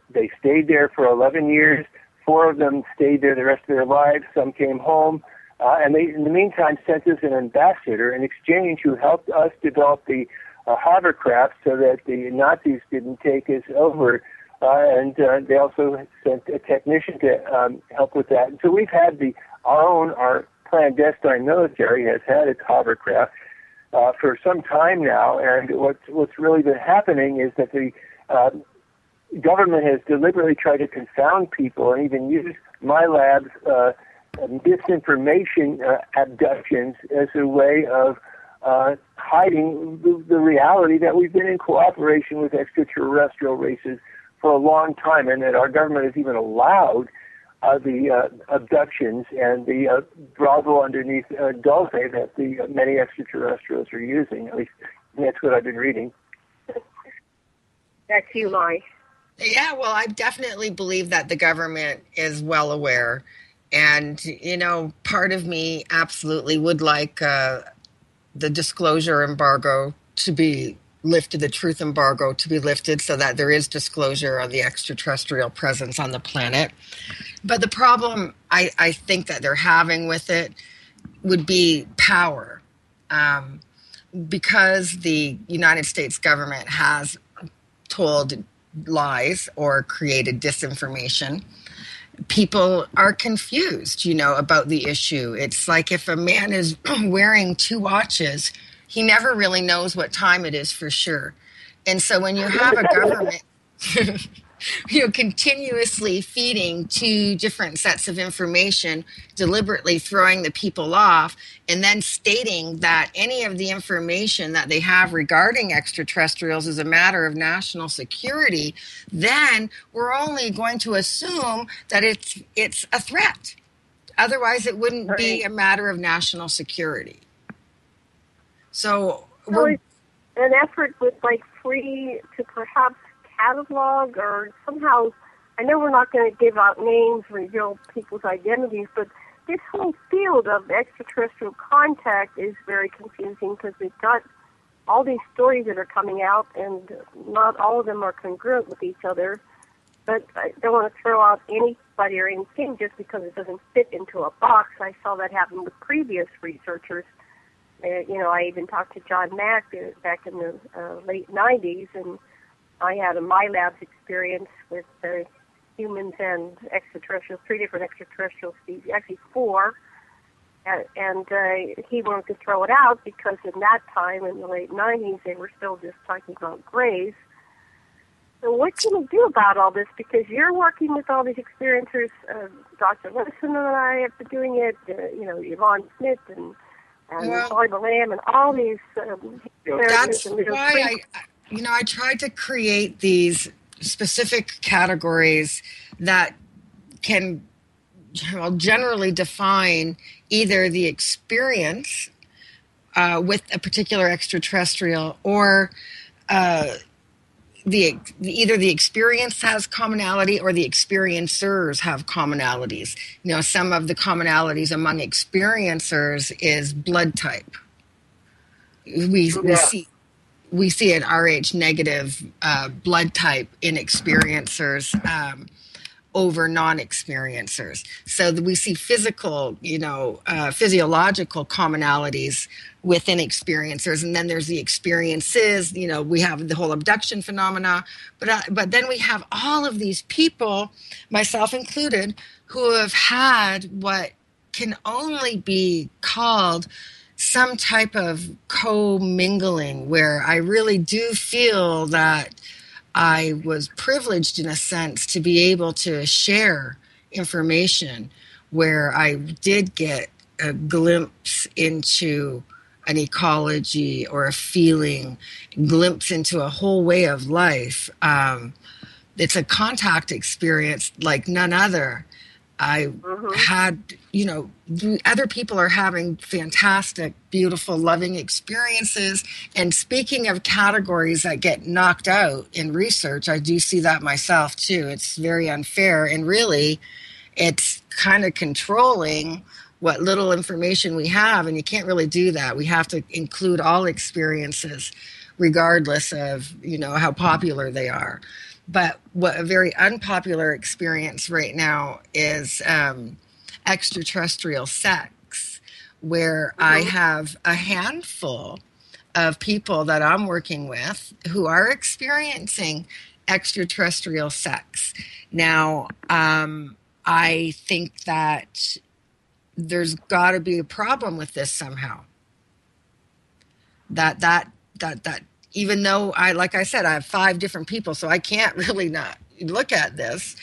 They stayed there for 11 years. 4 of them stayed there the rest of their lives. Some came home. And they, in the meantime, sent us an ambassador in exchange who helped us develop the hovercraft so that the Nazis didn't take us over. And they also sent a technician to help with that. And so we've had our clandestine military has had its hovercraft for some time now. And what's really been happening is that the government has deliberately tried to confound people and even use my lab's disinformation abductions as a way of hiding the reality that we've been in cooperation with extraterrestrial races for a long time, and that our government has even allowed the abductions and the bravo underneath Dulce that the many extraterrestrials are using. At least that's what I've been reading. That's you, Laurie. Yeah, well, I definitely believe that the government is well aware. And, part of me absolutely would like the disclosure embargo to be lifted, the truth embargo to be lifted so that there is disclosure on the extraterrestrial presence on the planet. But the problem I think that they're having with it would be power. Because the United States government has told lies or created disinformation, people are confused, about the issue. It's like if a man is wearing 2 watches, he never really knows what time it is for sure. And so when you have a government, continuously feeding 2 different sets of information, deliberately throwing the people off, and then stating that any of the information that they have regarding extraterrestrials is a matter of national security, then we're only going to assume that it's a threat. Otherwise, it wouldn't be a matter of national security. So it's an effort with free to perhaps catalog or somehow, I know we're not going to give out names, reveal people's identities, but this whole field of extraterrestrial contact is very confusing because we've got all these stories that are coming out and not all of them are congruent with each other. But I don't want to throw out anybody or anything just because it doesn't fit into a box. I saw that happen with previous researchers. I even talked to John Mack back in the late 90s, and I had a My Labs experience with humans and extraterrestrials, 3 different extraterrestrial species, actually 4. And he wanted to throw it out because in that time, in the late 90s, they were still just talking about grays. So what can we do about all this? Because you're working with all these experiencers, Dr. Lessin and I have been doing it, Yvonne Smith and Laurie McDonald and all these. That's why I tried to create these specific categories that can generally define either the experience with a particular extraterrestrial or either the experience has commonality or the experiencers have commonalities. Some of the commonalities among experiencers is blood type. We see an Rh negative blood type in experiencers over non-experiencers. So we see physiological commonalities within experiencers, and then there's the experiences. We have the whole abduction phenomena, but then we have all of these people, myself included, who have had what can only be called some type of co-mingling, where I really do feel that I was privileged in a sense to be able to share information where I did get a glimpse into an ecology or a feeling, glimpse into a whole way of life. It's a contact experience like none other. I had, other people are having fantastic, beautiful, loving experiences. And speaking of categories that get knocked out in research, I do see that myself too. It's very unfair. And really, it's kind of controlling what little information we have. And you can't really do that. We have to include all experiences, regardless of, how popular they are. But what a very unpopular experience right now is extraterrestrial sex, where I have a handful of people that I'm working with who are experiencing extraterrestrial sex. Now, I think that there's got to be a problem with this somehow. That even though like I said, I have 5 different people, so I can't really not look at this,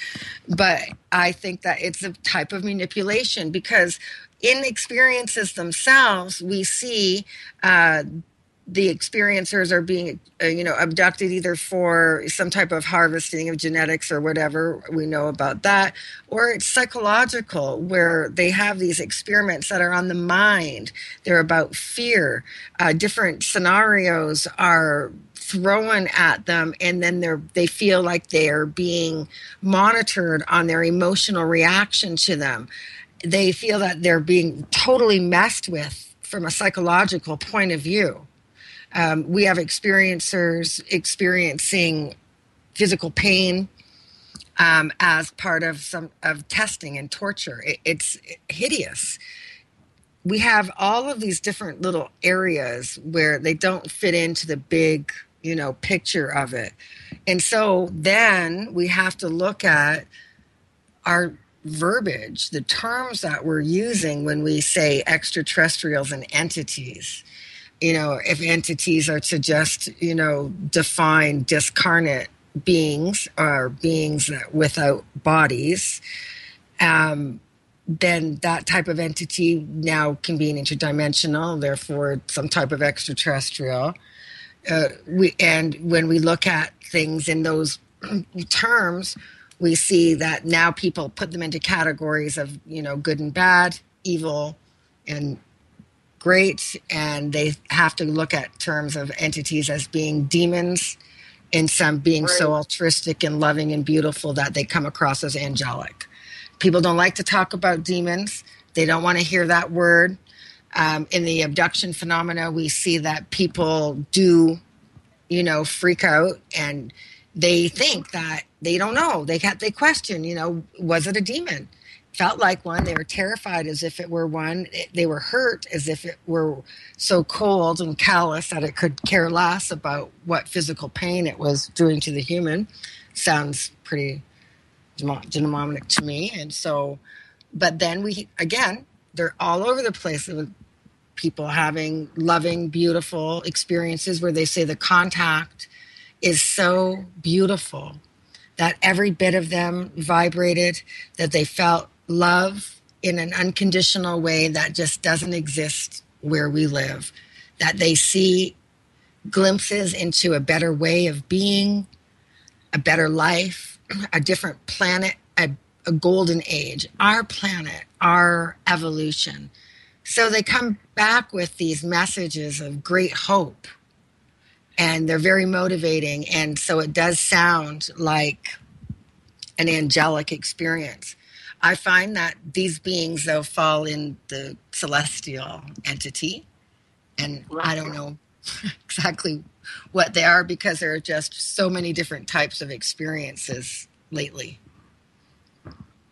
but I think that it's a type of manipulation, because in experiences themselves, we see the experiencers are being, abducted either for some type of harvesting of genetics or whatever we know about that, or it's psychological, where they have these experiments that are on the mind. They're about fear. Different scenarios are thrown at them, and then they feel like they're being monitored on their emotional reaction to them. They feel that they're being totally messed with from a psychological point of view. We have experiencers experiencing physical pain as part of testing and torture. It's hideous. We have all of these different little areas where they don't fit into the big, picture of it. And so then we have to look at our verbiage, the terms that we're using when we say extraterrestrials and entities. If entities are to just, define discarnate beings or beings without bodies, then that type of entity now can be an interdimensional, therefore some type of extraterrestrial. And when we look at things in those terms, we see that now people put them into categories of, good and bad, evil and great, and they have to look at terms of entities as being demons, and some being so altruistic and loving and beautiful that they come across as angelic. People don't like to talk about demons. They don't want to hear that word. In the abduction phenomena, we see that people do, freak out, and they think that they don't know. They question, was it a demon? felt like one. They were terrified as if it were one. They were hurt as if it were so cold and callous that it could care less about what physical pain it was doing to the human. Sounds pretty demonic to me. And so, but then they're all over the place with people having loving, beautiful experiences where they say the contact is so beautiful that every bit of them vibrated, that they felt love in an unconditional way that just doesn't exist where we live, that they see glimpses into a better way of being, a better life, a different planet, a golden age, our planet, our evolution. So they come back with these messages of great hope, and they're very motivating. And so it does sound like an angelic experience. I find that these beings, though, fall in the celestial entity, and I don't know exactly what they are because there are just so many different types of experiences lately.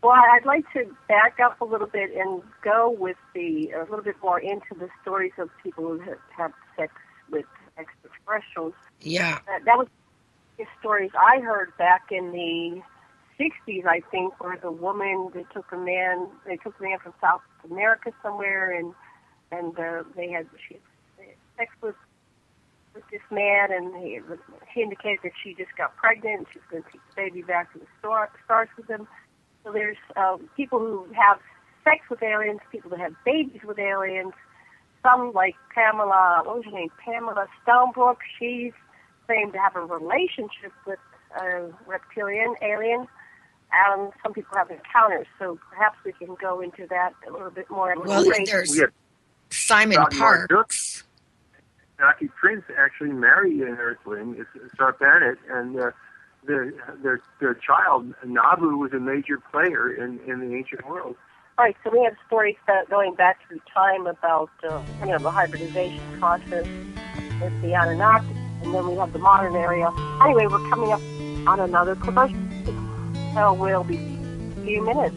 Well, I'd like to back up a little bit and go with a little bit more into the stories of people who have sex with extraterrestrials. Yeah. That was the stories I heard back in the 60s, I think, where the woman, they took a man from South America somewhere, and she had sex with this man, and he indicated that she just got pregnant, and she's going to take the baby back to the stars with him. So there's people who have sex with aliens, people that have babies with aliens. Some, like Pamela Stonebrook, she's claimed to have a relationship with a reptilian alien. And some people have encounters, so perhaps we can go into that a little bit more. Well, there's Simon Parks. Jackie Prince actually married an Earthling, Sarpanet, and their child, Nabu, was a major player in the ancient world. Right, so we have stories going back through time about the hybridization process with the Anunnaki, and then we have the modern area. Anyway, we're coming up on another commercial. So we'll be a few minutes.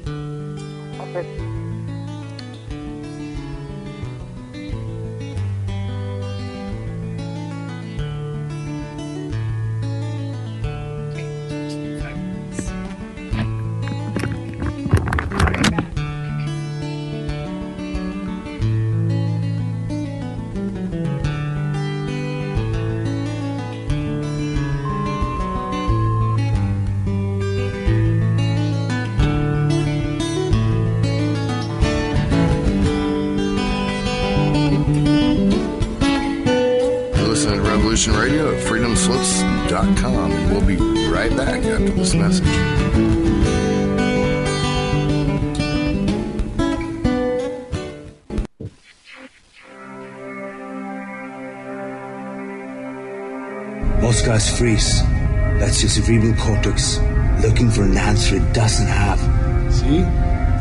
Radio at freedomslips.com. We'll be right back after this message. Moscow's freeze. That's your cerebral cortex looking for an answer it doesn't have. See?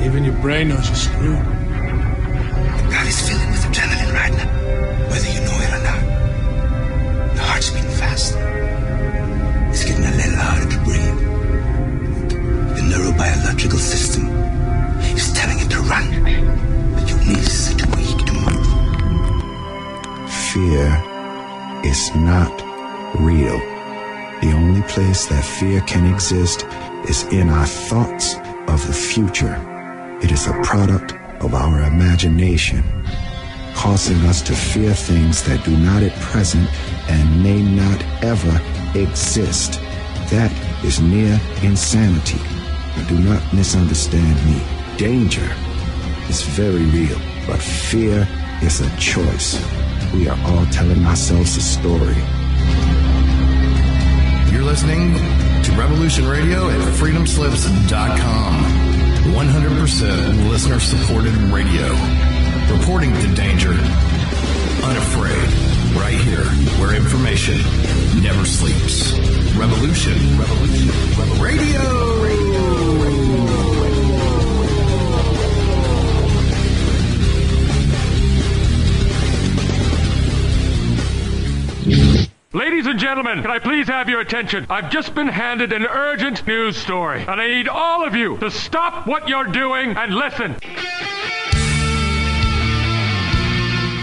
Even your brain knows you're screwed. The body's filling with adrenaline right now, whether you know it or not. The heart's beating faster. It's getting a little harder to breathe. The neurobiological system is telling it to run, but your knees are too weak to move. Fear is not real. The only place that fear can exist is in our thoughts of the future. It is a product of our imagination, causing us to fear things that do not at present and may not ever exist. That is near insanity. But do not misunderstand me. Danger is very real, but fear is a choice. We are all telling ourselves a story. You're listening to Revolution Radio at freedomslips.com. 100% listener-supported radio. Reporting to danger. Unafraid. Right here, where information never sleeps. Revolution Radio. Ladies Ladies and gentlemen, can I please have your attention? I've just been handed an urgent news story, and I need all of you to stop what you're doing and listen.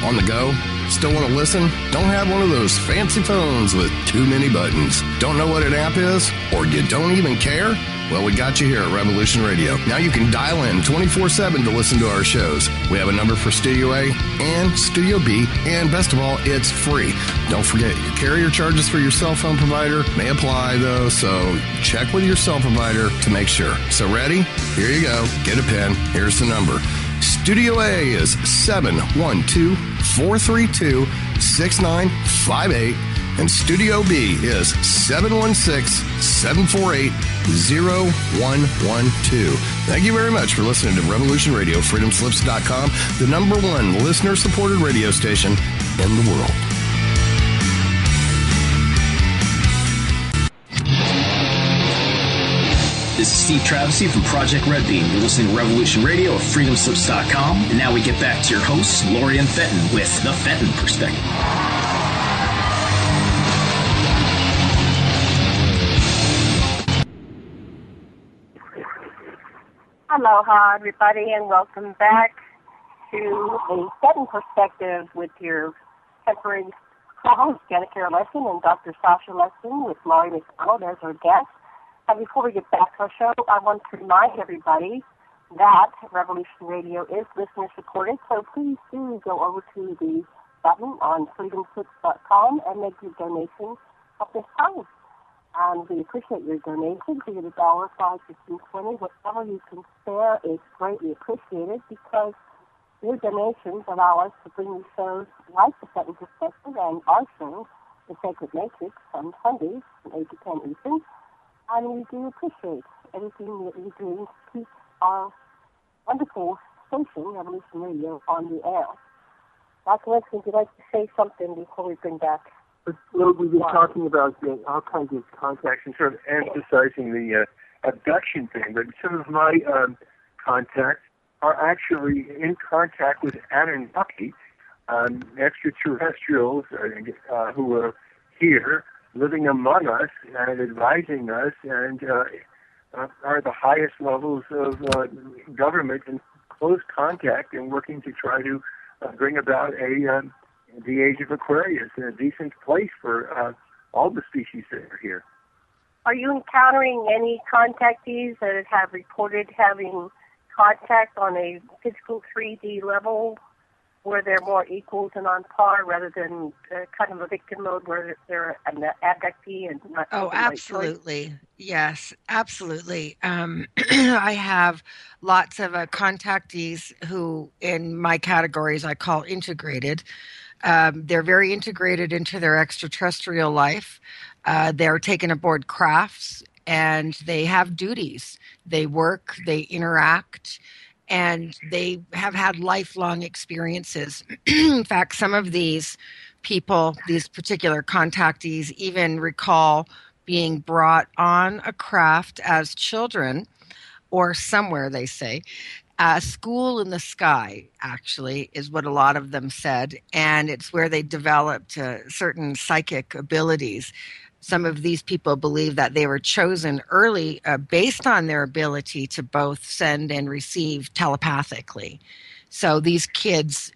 On the go? Still want to listen? Don't have one of those fancy phones with too many buttons. Don't know what an app is? Or you don't even care? Well, we got you here at Revolution Radio. Now you can dial in 24/7 to listen to our shows. We have a number for Studio A and Studio B, and best of all, it's free. Don't forget, your carrier charges for your cell phone provider may apply, though, so check with your cell provider to make sure. So ready? Here you go. Get a pen. Here's the number. Studio A is 712-432-6958, and Studio B is 716-748-0112. Thank you very much for listening to Revolution Radio, freedomslips.com, the #1 listener-supported radio station in the world. This is Steve Travesty from Project Red Beam. You're listening to Revolution Radio at freedomslips.com. And now we get back to your hosts, Laurie and Fenton, with the Fenton Perspective. Aloha, everybody, and welcome back to a Fenton Perspective with your temporary co-host, janet-sasha-lessin, and Dr. Sasha-Lessin with Laurie McDonald as our guest. Before we get back to our show, I want to remind everybody that Revolution Radio is listener-supported, so please do go over to the button on freedomslips.com and make your donation at this time. And we appreciate your donations. Be it $1, $5, $15, $20, whatever you can spare is greatly appreciated, because your donations allow us to bring you shows like the Fenton Perspective and our show, The Sacred Matrix, on Sundays from 8 to 10 Eastern. And we do appreciate everything that you do to keep our wonderful station, Revolution Radio, on the air. Dr. Lessin, would you like to say something before we bring back? Well, we've been talking about all kinds of contacts and sort of emphasizing the abduction thing, but some of my contacts are actually in contact with Anunnaki, extraterrestrials who are here, living among us and advising us, and are the highest levels of government in close contact and working to try to bring about the age of Aquarius, a decent place for all the species that are here. Are you encountering any contactees that have reported having contact on a physical 3D level, where they're more equals and on par, rather than kind of a victim mode where they're an abductee and not? Oh, absolutely. Yes, absolutely. I have lots of contactees who, in my categories, I call integrated. They're very integrated into their extraterrestrial life. They're taken aboard crafts, and they have duties. They work, they interact, and they have had lifelong experiences. In fact, some of these people, these particular contactees, even recall being brought on a craft as children, or somewhere, they say. School in the sky, actually, is what a lot of them said, and it's where they developed certain psychic abilities. Some of these people believe that they were chosen early based on their ability to both send and receive telepathically. So these kids,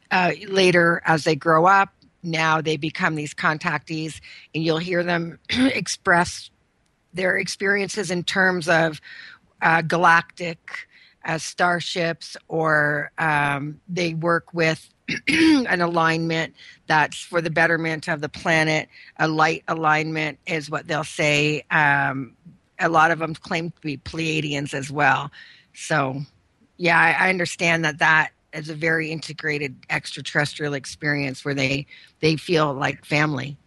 later, as they grow up, now they become these contactees, and you'll hear them express their experiences in terms of galactic starships, or they work with an alignment that's for the betterment of the planet. A light alignment is what they'll say. A lot of them claim to be Pleiadians as well. So, yeah, I understand that is a very integrated extraterrestrial experience where they feel like family,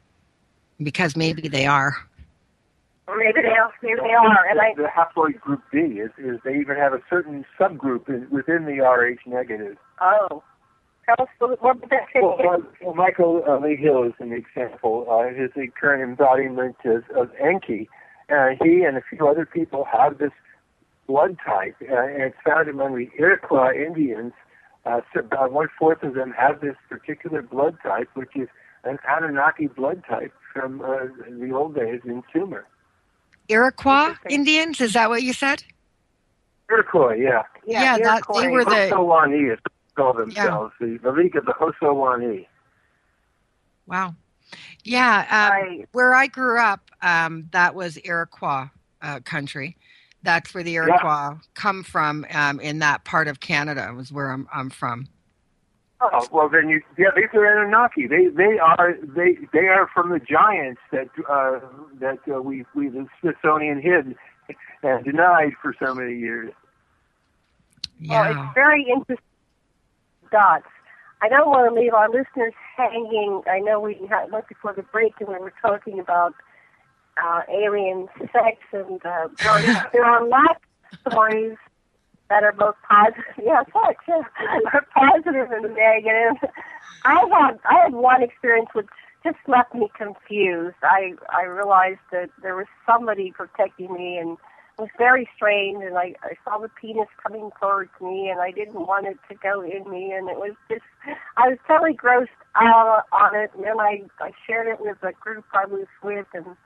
because maybe they are. Or maybe they are. And the haploid group B is they even have a certain subgroup within the Rh negative. Oh. Tell us what would that say? Well, Michael Lee Hill is an example. He's the current embodiment of Enki. He and a few other people have this blood type, and it's found among the Iroquois Indians. About 1/4 of them have this particular blood type, which is an Anunnaki blood type from the old days in Sumer. Iroquois Indians, is that what you said? Iroquois, yeah. Yeah, that they were the Hosowani is called themselves, the League of the Hosowani. Wow. Yeah, where I grew up, that was Iroquois country. That's where the Iroquois come from. In that part of Canada was where I'm from. Oh well, then these are Anunnaki. They are from the giants that we the Smithsonian hid and denied for so many years. Yeah. Well, it's very interesting. Dots. I don't want to leave our listeners hanging. I know we had looked before the break and we were talking about alien sex, and there are lots of stories that are both positive. Yeah, sex. Yeah, are positive and negative. I had one experience which just left me confused. I realized that there was somebody protecting me, and it was very strange. And I saw the penis coming towards me, and I didn't want it to go in me, and it was just I was totally grossed out on it. And then I shared it with a group I was with, and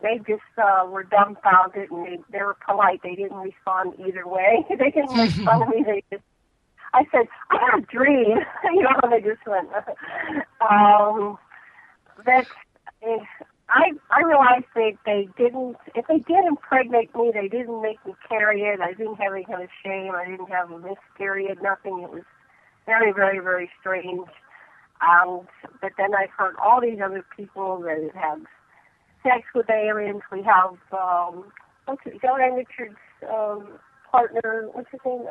they just were dumbfounded, and they were polite. They didn't respond either way. They didn't make fun of me. I said, I had a dream, and they just went. I realized they didn't. If they did impregnate me, they didn't make me carry it. I didn't have any kind of shame. I didn't have a misperiod. Nothing. It was very, very, very strange. But then I've heard all these other people that have sex with aliens. We have Joanne Richards' partner. What's his name?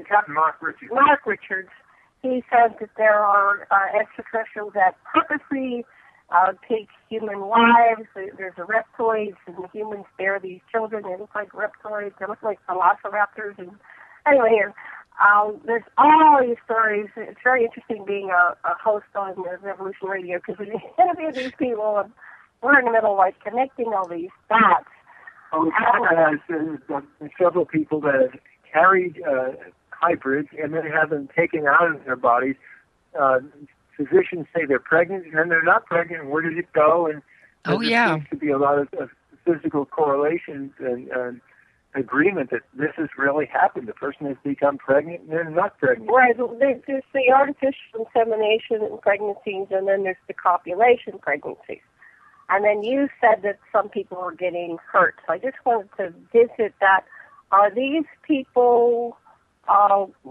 Captain Mark Richards. Mark Richards. He said that there are extraterrestrials that purposely take human lives. There's the reptoids, and the humans bear these children. They look like reptoids. They look like velociraptors. And anyway, there's all these stories. It's very interesting being a host on Revolution Radio, because we interview these people, and we're in the middle, like, connecting all these dots. Canada has several people that have carried hybrids and then have them taken out of their bodies. Physicians say they're pregnant, and then they're not pregnant. Where does it go? And there seems to be a lot of physical correlations and agreement that this has really happened. The person has become pregnant, and they're not pregnant. Right. There's the artificial insemination and pregnancies, and then there's the copulation pregnancies. And then you said that some people were getting hurt. So I just wanted to visit that. Are these people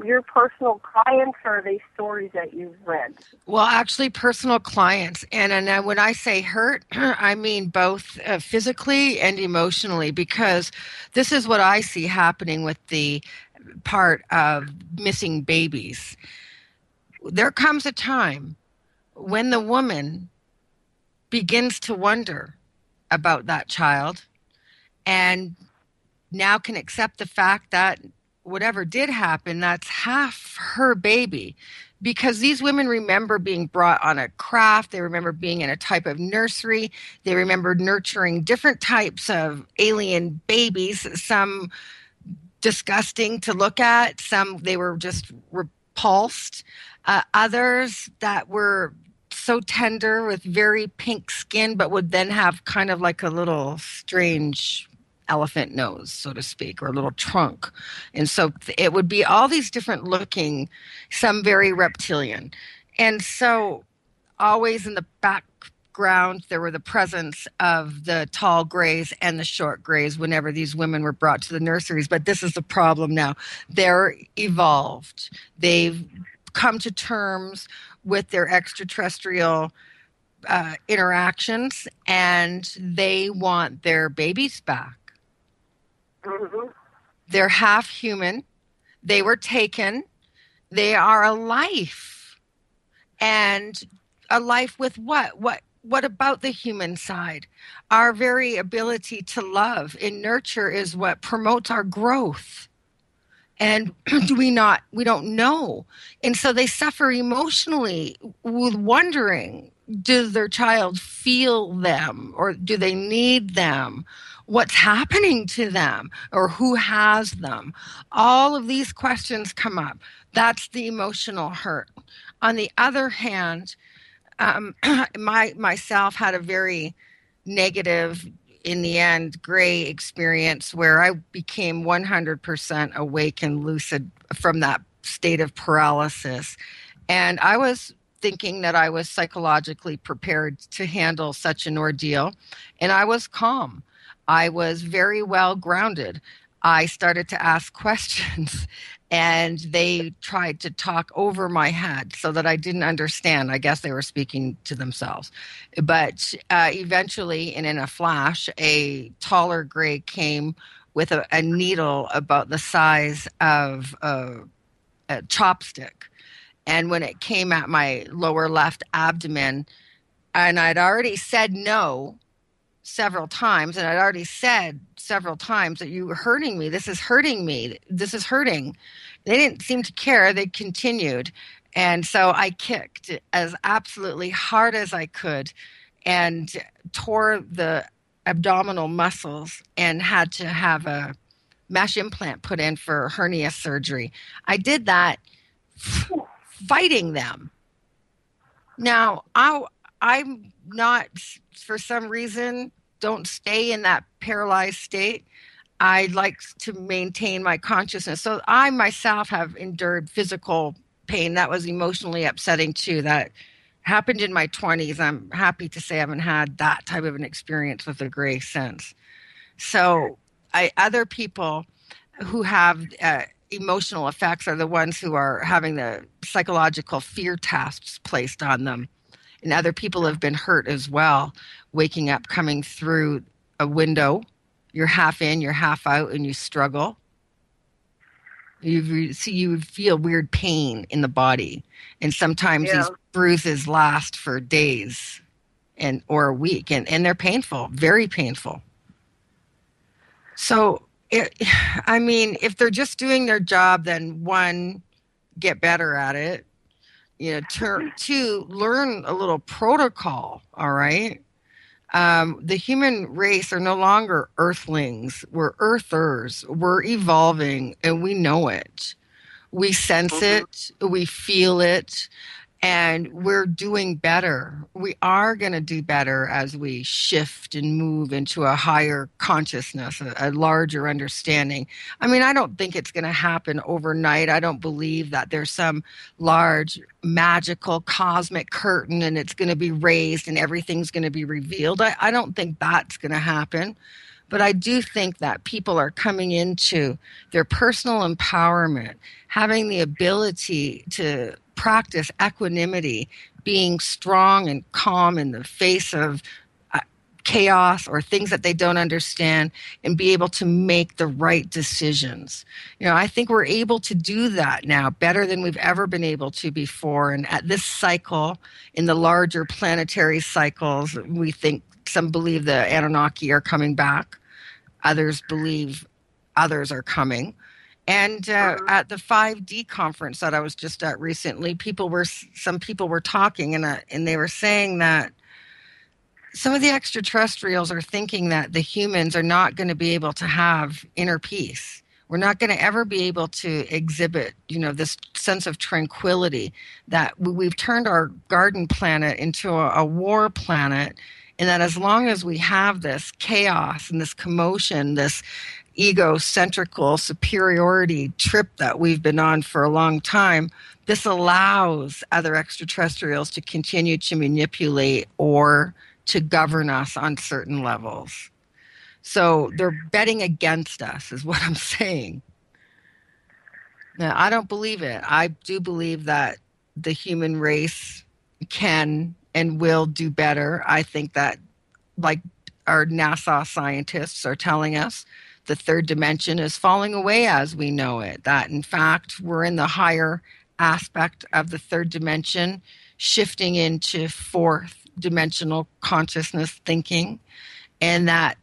your personal clients, or are they stories that you've read? Well, actually, personal clients. And when I say hurt, I mean both physically and emotionally, because this is what I see happening with the part of missing babies. There comes a time when the woman begins to wonder about that child and now can accept the fact that whatever did happen, that's half her baby. Because these women remember being brought on a craft, they remember being in a type of nursery, they remember nurturing different types of alien babies, some disgusting to look at, some they were just repulsed, others that were so tender with very pink skin, but would then have kind of like a little strange elephant nose, so to speak, or a little trunk. And so it would be all these different looking, some very reptilian. And so always in the background, there were the presence of the tall grays and the short grays whenever these women were brought to the nurseries. But this is the problem now. They're evolved. They've come to terms with their extraterrestrial interactions, and they want their babies back. Mm-hmm. They're half human. They were taken. They are a life. And a life with what? What about the human side? Our very ability to love and nurture is what promotes our growth. And we don't know. And so they suffer emotionally with wondering, does their child feel them, or do they need them? What's happening to them, or who has them? All of these questions come up. That's the emotional hurt. On the other hand, myself had a very negative, in the end, gray experience where I became 100% awake and lucid from that state of paralysis. And I was thinking that I was psychologically prepared to handle such an ordeal. And I was calm. I was very well grounded. I started to ask questions and they tried to talk over my head so that I didn't understand. I guess they were speaking to themselves. But eventually, and in a flash, a taller gray came with a needle about the size of a chopstick. And when it came at my lower left abdomen, and I'd already said no several times, and I'd already said several times that you were hurting me. This is hurting me. This is hurting. They didn't seem to care. They continued. And so I kicked as absolutely hard as I could and tore the abdominal muscles and had to have a mesh implant put in for hernia surgery. I did that fighting them. Now, I'm not, for some reason, don't stay in that paralyzed state. I like to maintain my consciousness. So I myself have endured physical pain. That was emotionally upsetting too. That happened in my 20s. I'm happy to say I haven't had that type of an experience with the gray since. So other people who have emotional effects are the ones who are having the psychological fear tests placed on them. And other people have been hurt as well, waking up, coming through a window. You're half in, you're half out, and you struggle. You feel weird pain in the body. And sometimes these bruises last for days or a week. And they're painful, very painful. So, if they're just doing their job, then one, get better at it. Two, learn a little protocol, all right? The human race are no longer earthlings. We're earthers. We're evolving, and we know it. We sense it. We feel it. And we're doing better. We are going to do better as we shift and move into a higher consciousness, a larger understanding. I don't think it's going to happen overnight. I don't believe that there's some large magical cosmic curtain and it's going to be raised and everything's going to be revealed. I don't think that's going to happen. But I do think that people are coming into their personal empowerment, having the ability to practice equanimity, being strong and calm in the face of chaos or things that they don't understand, and be able to make the right decisions. I think we're able to do that now better than we've ever been able to before. And at this cycle, in the larger planetary cycles, we think some believe the Anunnaki are coming back. Others believe others are coming. And at the 5D conference that I was just at recently, some people were talking, and they were saying that some of the extraterrestrials are thinking that the humans are not going to be able to have inner peace. We're not going to ever be able to exhibit, this sense of tranquility, that we've turned our garden planet into a war planet, and that as long as we have this chaos and this commotion, this egocentrical superiority trip that we've been on for a long time, this allows other extraterrestrials to continue to manipulate or to govern us on certain levels. So they're betting against us, is what I'm saying. Now, I don't believe it. I do believe that the human race can and will do better. I think that, like our NASA scientists are telling us, the third dimension is falling away as we know it. That, in fact, we're in the higher aspect of the third dimension, shifting into fourth dimensional consciousness thinking, and that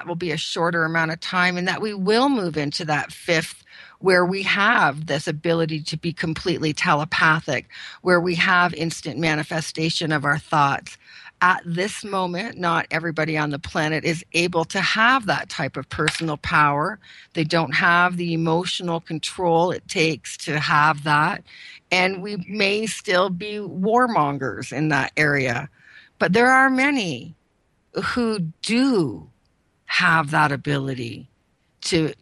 will be a shorter amount of time, and that we will move into that fifth, where we have this ability to be completely telepathic, where we have instant manifestation of our thoughts. at this moment, not everybody on the planet is able to have that type of personal power. They don't have the emotional control it takes to have that. And we may still be warmongers in that area. But there are many who do have that ability to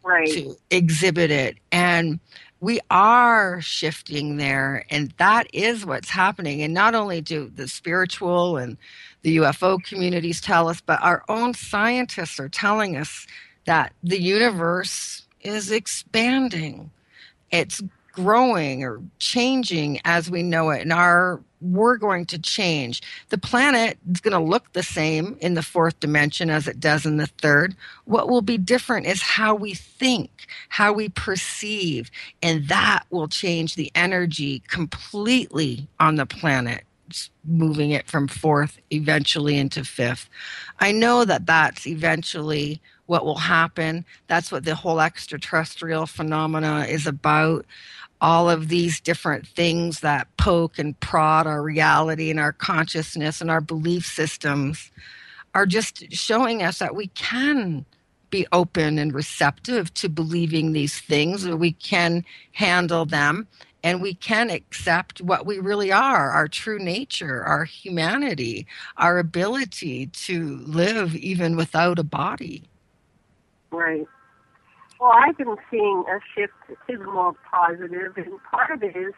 exhibit it. And we are shifting there, and that is what's happening. And not only do the spiritual and the UFO communities tell us, but our own scientists are telling us that the universe is expanding. It's growing or changing as we know it, and we're going to change. The planet is going to look the same in the fourth dimension as it does in the third. What will be different is how we think, how we perceive, and that will change the energy completely on the planet, moving it from fourth eventually into fifth. I know that that's eventually what will happen. That's what the whole extraterrestrial phenomena is about. All of these different things that poke and prod our reality and our consciousness and our belief systems are just showing us that we can be open and receptive to believing these things, and we can handle them, and we can accept what we really are, our true nature, our humanity, our ability to live even without a body. Right. Well, I've been seeing a shift to the more positive, and part of it is,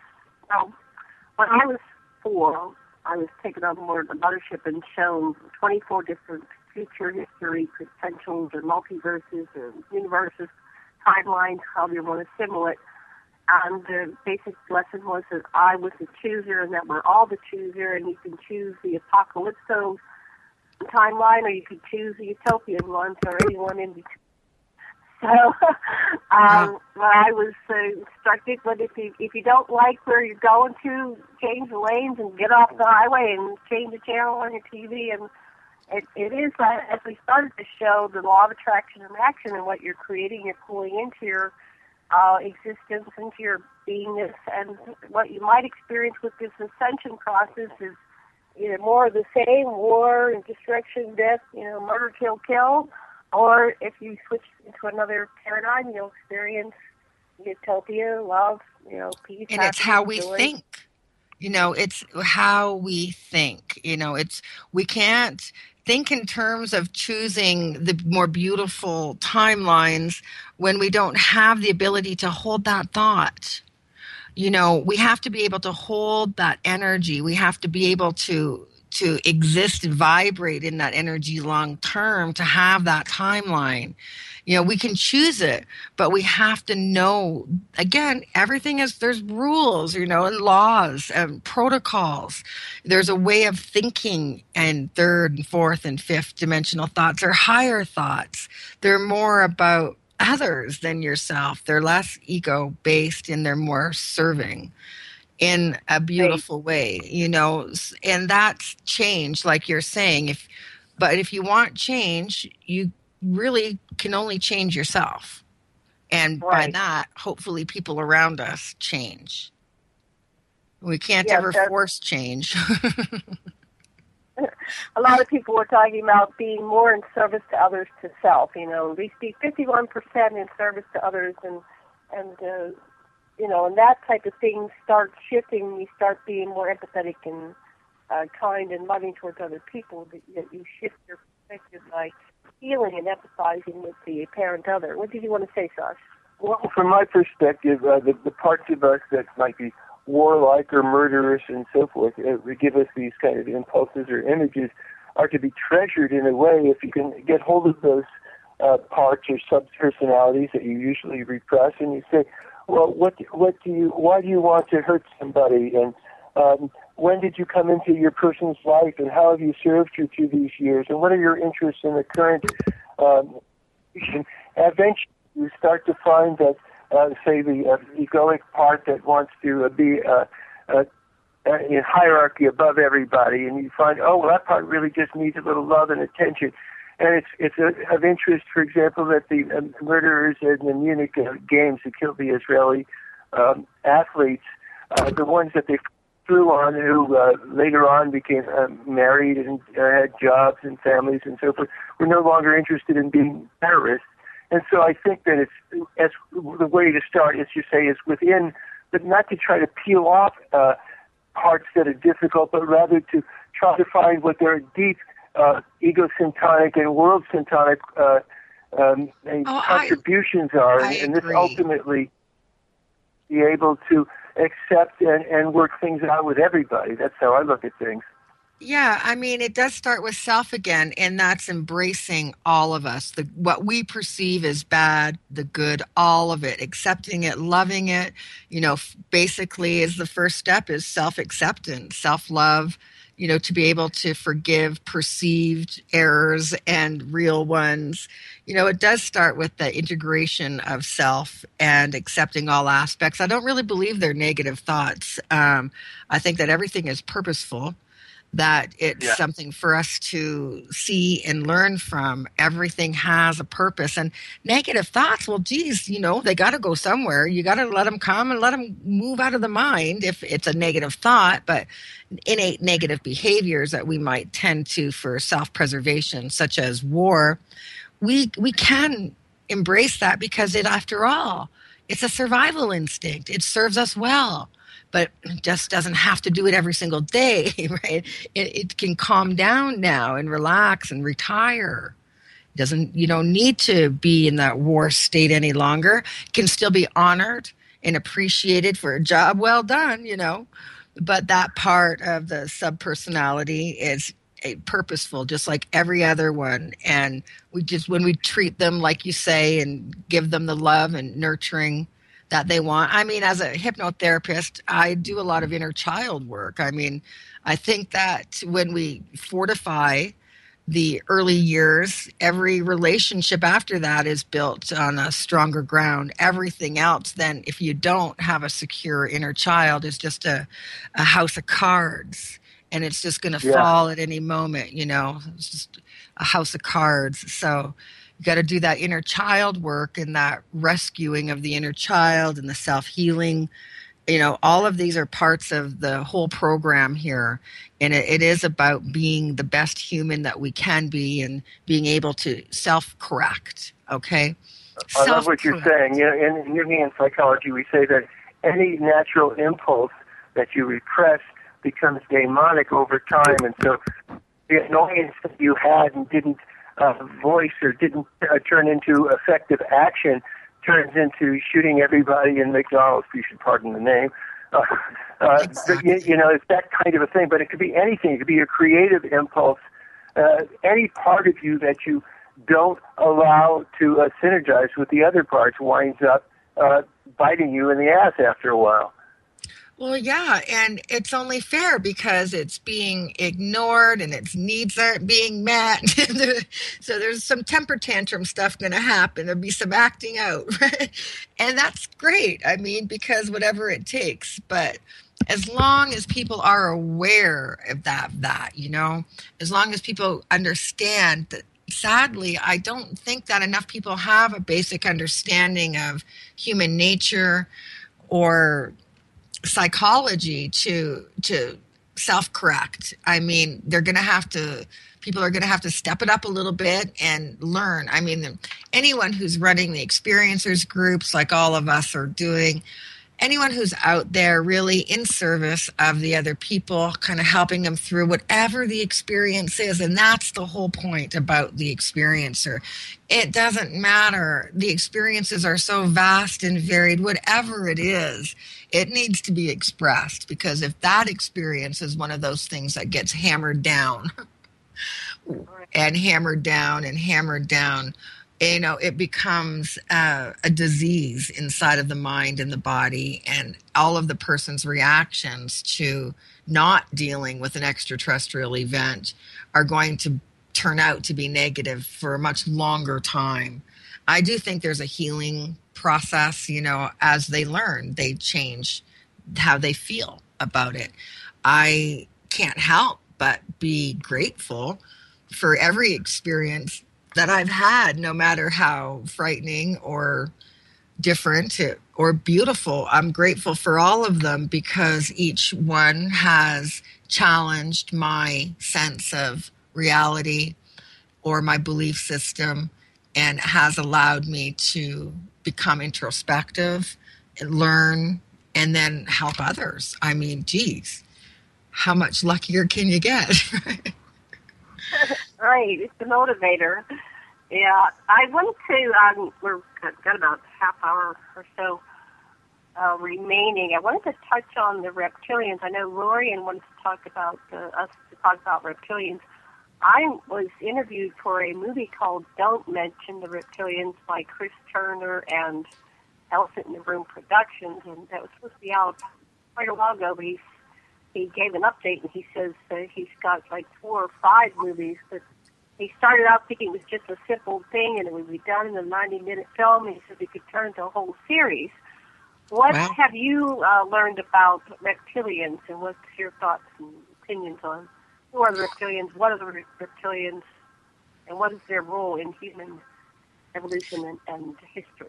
when I was 4, I was taken on board the mothership and shown 24 different future history potentials or multiverses or universes, timelines, however you want to symbol it. And the basic lesson was that I was the chooser and that we're all the chooser, and you can choose the apocalypso timeline or you could choose the utopian ones or anyone in between. So I was instructed, but if you don't like where you're going to, change the lanes and get off the highway and change the channel on your TV. And it is, as we started to show, the law of attraction and action, and what you're creating, you're pulling into your existence, into your beingness. And what you might experience with this ascension process is either more of the same, war and destruction, death, murder, kill. Or if you switch into another paradigm, you'll experience utopia, love, peace. And it's how we think. It's how we think. We can't think in terms of choosing the more beautiful timelines when we don't have the ability to hold that thought. We have to be able to hold that energy. We have to be able to exist and vibrate in that energy long term to have that timeline. We can choose it, but we have to know, again, there's rules, and laws and protocols. There's a way of thinking, and third and fourth and fifth dimensional thoughts are higher thoughts. They're more about others than yourself. They're less ego-based and they're more serving in a beautiful way, and that's change, like you're saying. But if you want change, you really can only change yourself. And by that, hopefully people around us change. We can't ever force change. A lot of people were talking about being more in service to others to self. We speak 51% in service to others, and that type of thing starts shifting. You start being more empathetic and kind and loving towards other people. That you shift your perspective by feeling and empathizing with the apparent other. What did you want to say, Sash? Well, from my perspective, the parts of us that might be warlike or murderous and so forth, give us these kind of impulses or images, are to be treasured in a way. If you can get hold of those parts or sub-personalities that you usually repress, and you say, well, why do you want to hurt somebody? And when did you come into your person's life, and how have you served you through these years? And what are your interests in the current? Eventually, you start to find that, say, the egoic part that wants to be in hierarchy above everybody, and you find, that part really just needs a little love and attention. And it's of interest, for example, that the murderers in the Munich games who killed the Israeli athletes, the ones that they flew on, who later on became married and had jobs and families and so forth, were no longer interested in being terrorists. And so I think that the way to start, as you say, is within, but not to try to peel off parts that are difficult, but rather to try to find what their deep egocentric and world-centric contributions are, and this ultimately be able to accept and work things out with everybody. That's how I look at things. Yeah, I mean, it does start with self again, and that's embracing all of us, what we perceive as bad, the good, all of it, accepting it, loving it. Basically, is the first step is self-acceptance, self-love. To be able to forgive perceived errors and real ones. It does start with the integration of self and accepting all aspects. I don't really believe they're negative thoughts. I think that everything is purposeful, that it's something for us to see and learn from. Everything has a purpose. And negative thoughts, well, geez, they got to go somewhere. You got to let them come and let them move out of the mind if it's a negative thought. But innate negative behaviors that we might tend to for self-preservation, such as war, we can embrace that because after all, it's a survival instinct. It serves us well. But it just doesn't have to do it every single day, right? It can calm down now and relax and retire. You don't need to be in that war state any longer. It can still be honored and appreciated for a job well done, But that part of the subpersonality is purposeful, just like every other one. And when we treat them, like you say, and give them the love and nurturing that they want. I mean, as a hypnotherapist, I do a lot of inner child work. I mean, I think that when we fortify the early years, every relationship after that is built on a stronger ground. Everything else, then, if you don't have a secure inner child, is just a house of cards, and it's just going to fall at any moment. It's just a house of cards. So you got to do that inner child work and that rescuing of the inner child and the self-healing. All of these are parts of the whole program here. And it is about being the best human that we can be and being able to self-correct, okay? I love what you're saying. In Jungian psychology, we say that any natural impulse that you repress becomes demonic over time. And so the annoyance that you had and didn't voice or didn't turn into effective action turns into shooting everybody in McDonald's, if you should pardon the name. Exactly. It's that kind of a thing. But it could be anything. It could be a creative impulse, any part of you that you don't allow to synergize with the other parts winds up biting you in the ass after a while. Well, yeah, and it's only fair because it's being ignored and its needs aren't being met. So there's some temper tantrum stuff going to happen. There'll be some acting out, right? And that's great. I mean, because whatever it takes. But as long as people are aware of that, as long as people understand that, sadly, I don't think that enough people have a basic understanding of human nature or psychology to self-correct. I mean, people are going to have to step it up a little bit and learn. I mean, anyone who's running the experiencers groups like all of us are doing, anyone who's out there really in service of the other people, kind of helping them through whatever the experience is. And that's the whole point about the experiencer. It doesn't matter. The experiences are so vast and varied. Whatever it is, it needs to be expressed, because if that experience is one of those things that gets hammered down and hammered down and hammered down, it becomes a disease inside of the mind and the body, and all of the person's reactions to not dealing with an extraterrestrial event are going to turn out to be negative for a much longer time. I do think there's a healing process, as they learn, they change how they feel about it. I can't help but be grateful for every experience that I've had, no matter how frightening or different or beautiful. I'm grateful for all of them because each one has challenged my sense of reality or my belief system and has allowed me to become introspective and learn and then help others. I mean, geez, how much luckier can you get? Right, it's a motivator. Yeah, I want to, we've got about a half hour or so remaining. I wanted to touch on the reptilians. I know Laurie wanted to talk about us to talk about reptilians. I was interviewed for a movie called Don't Mention the Reptilians by Chris Turner and Elephant in the Room Productions, and that was supposed to be out quite a while ago, but he gave an update, and he says that he's got like 4 or 5 movies, but he started out thinking it was just a simple thing, and it would be done in a 90-minute film, and he said it could turn into a whole series. What have you learned about reptilians, and what's your thoughts and opinions on who are the reptilians, what are the reptilians, and what is their role in human evolution and history?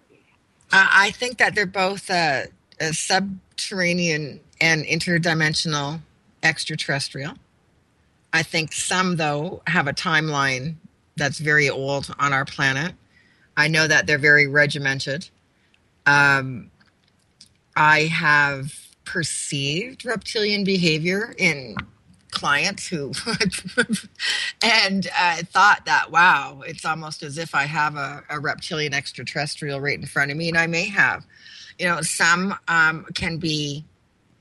I think that they're both a subterranean and interdimensional extraterrestrial. I think some, though, have a timeline that's very old on our planet. I know that they're very regimented. I have perceived reptilian behavior in clients who and thought that, wow, it's almost as if I have a reptilian extraterrestrial right in front of me, and I may have. You know, some can be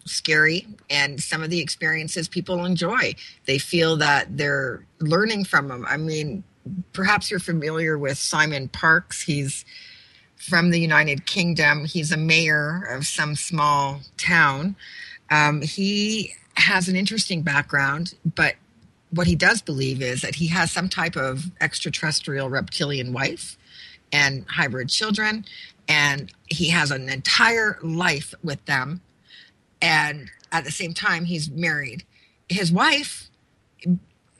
scary, and some of the experiences people enjoy. They feel that they're learning from them. I mean, perhaps you're familiar with Simon Parkes. He's from the United Kingdom. He's a mayor of some small town. He has an interesting background, but what he does believe is that he has some type of extraterrestrial reptilian wife and hybrid children, and he has an entire life with them, and at the same time he's married. His wife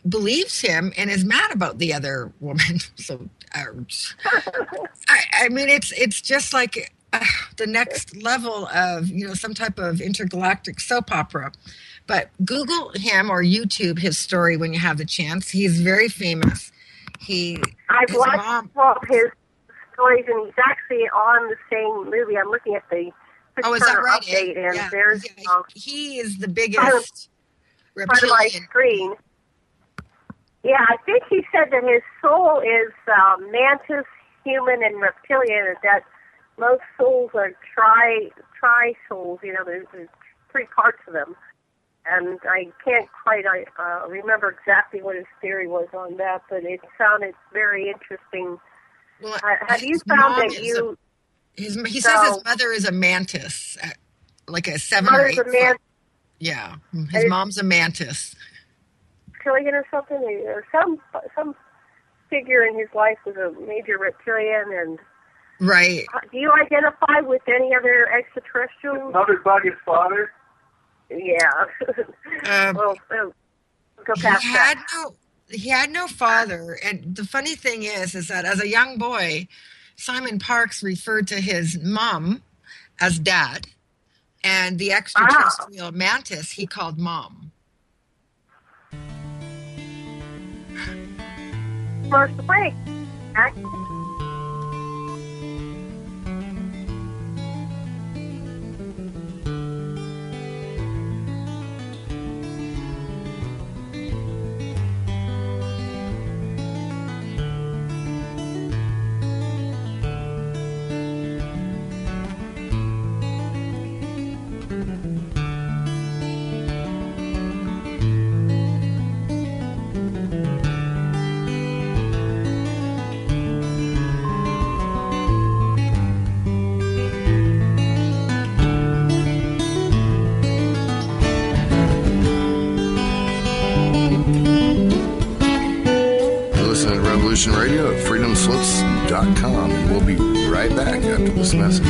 believes him and is mad about the other woman. So I mean, it's just like the next level of, you know, some type of intergalactic soap opera. But Google him or YouTube his story when you have the chance. He's very famous. I've watched all of his stories, and he's actually on the same movie. I'm looking at the is that right? update, and yeah. there's he is the biggest part of my screen. Yeah, I think he said that his soul is mantis, human, and reptilian, and that most souls are tri-souls. You know, there's 3 parts of them. And I can't quite remember exactly what his theory was on that, but it sounded very interesting. Well, have you found that you... he says his mother is a mantis, like a 7 or 8 foot. Yeah, his mom's a mantis. Reptilian or something? Or some figure in his life was a major reptilian, and... Right. Do you identify with any other extraterrestrial? His mother's like his father? Yeah. Well, go past that. He had no father, and the funny thing is that as a young boy, Simon Parkes referred to his mom as dad, and the extraterrestrial mantis he called mom. First break. Radio at freedomslips.com, and we'll be right back after this message.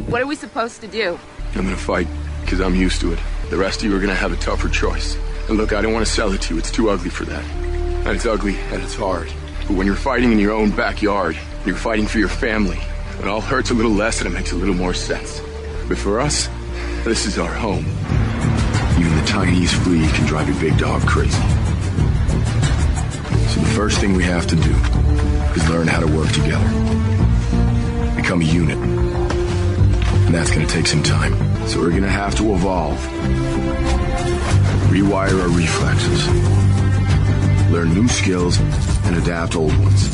What are we supposed to do? I'm gonna fight, because I'm used to it. The rest of you are gonna have a tougher choice. And look, I don't want to sell it to you. It's too ugly for that. and it's ugly, and it's hard. But when you're fighting in your own backyard, you're fighting for your family. It all hurts a little less and it makes a little more sense. But for us, this is our home. Even the tiniest flea can drive a big dog crazy. So the first thing we have to do is learn how to work together. Become a unit. And that's going to take some time. So we're going to have to evolve. Rewire our reflexes. Learn new skills and adapt old ones.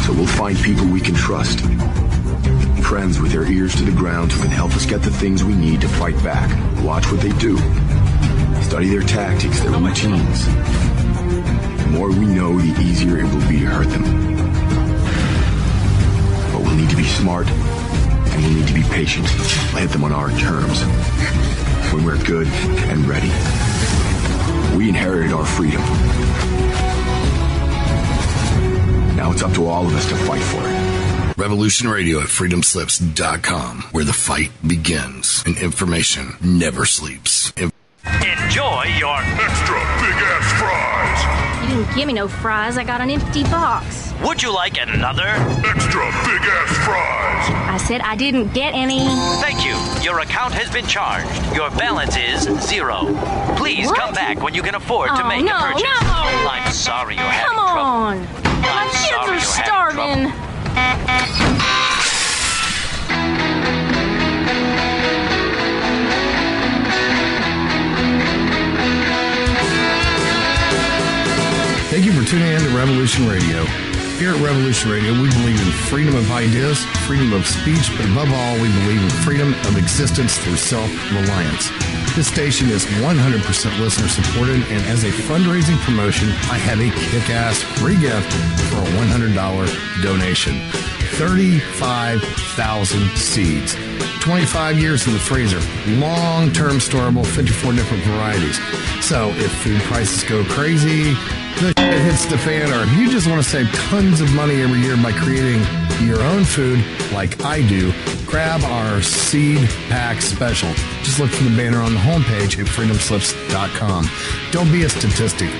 So we'll find people we can trust. Friends with their ears to the ground who can help us get the things we need to fight back. Watch what they do. Study their tactics, their routines. The more we know, the easier it will be to hurt them. But we'll need to be smart, and we'll need to be patient. We'll hit them on our terms. When we're good and ready. We inherited our freedom. Now it's up to all of us to fight for it. Revolution Radio at freedomslips.com, where the fight begins and information never sleeps. Enjoy your extra big-ass fries. You didn't give me no fries. I got an empty box. Would you like another? Extra big-ass fries. I said I didn't get any. Thank you. Your account has been charged. Your balance is 0. Please come back when you can afford to make a purchase. No. I'm sorry you're having Come trouble. on. My kids are starving. Thank you for tuning in to Revolution Radio. Here at Revolution Radio, we believe in freedom of ideas, freedom of speech, but above all, we believe in freedom of existence through self-reliance. This station is 100% listener-supported, and as a fundraising promotion, I have a kick-ass free gift for a $100 donation. 35,000 seeds. 25 years in the freezer. Long-term storable, 54 different varieties. So if food prices go crazy, the shit hits the fan, or if you just want to save tons of money every year by creating your own food like I do, grab our seed pack special. Just look for the banner on the homepage at freedomslips.com. Don't be a statistic.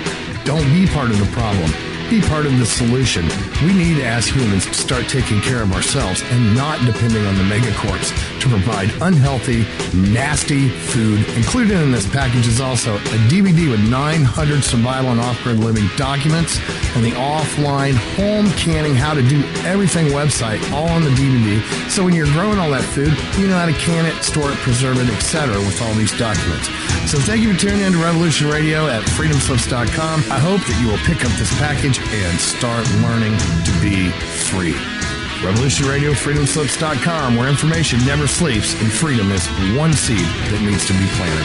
Don't be part of the problem. Be part of the solution. We need, as humans, to start taking care of ourselves and not depending on the megacorps to provide unhealthy, nasty food. Included in this package is also a DVD with 900 survival and off-grid living documents and the offline home canning how to do everything website all on the DVD. So when you're growing all that food, you know how to can it, store it, preserve it, etc. with all these documents. So thank you for tuning in to Revolution Radio at freedomslips.com. I hope that you will pick up this package and start learning to be free. Revolution Radio, freedomslips.com, where information never sleeps and freedom is one seed that needs to be planted.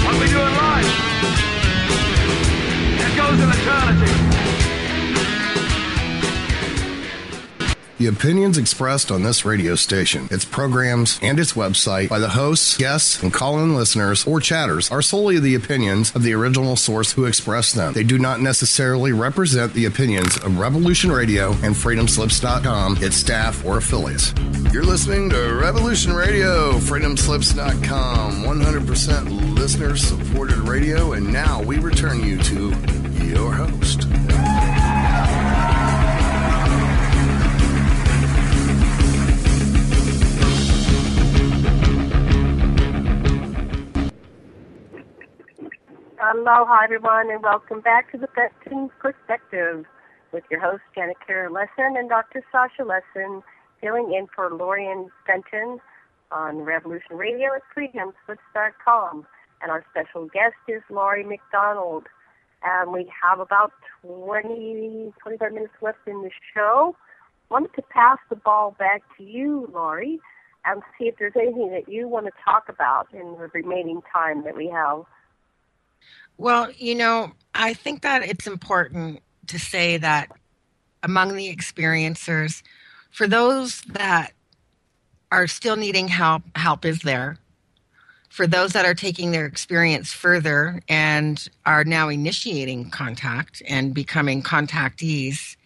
What we do in life, it goes in eternity. The opinions expressed on this radio station, its programs, and its website by the hosts, guests, and call-in listeners or chatters are solely the opinions of the original source who expressed them. They do not necessarily represent the opinions of Revolution Radio and freedomslips.com, its staff, or affiliates. You're listening to Revolution Radio, freedomslips.com, 100% listener-supported radio, and now we return you to your host. Aloha, everyone, and welcome back to the Fenton's Perspective with your host, Janet-Sasha-Lessin, and Dr. Sasha-Lessin, filling in for Laurie Fenton on Revolution Radio at freedomslips.com. And our special guest is Laurie McDonald. And we have about 25 minutes left in the show. Wanted to pass the ball back to you, Laurie, and see if there's anything that you want to talk about in the remaining time that we have. Well, I think that it's important to say that among the experiencers, for those that are still needing help is there. For those that are taking their experience further and are now initiating contact and becoming contactees,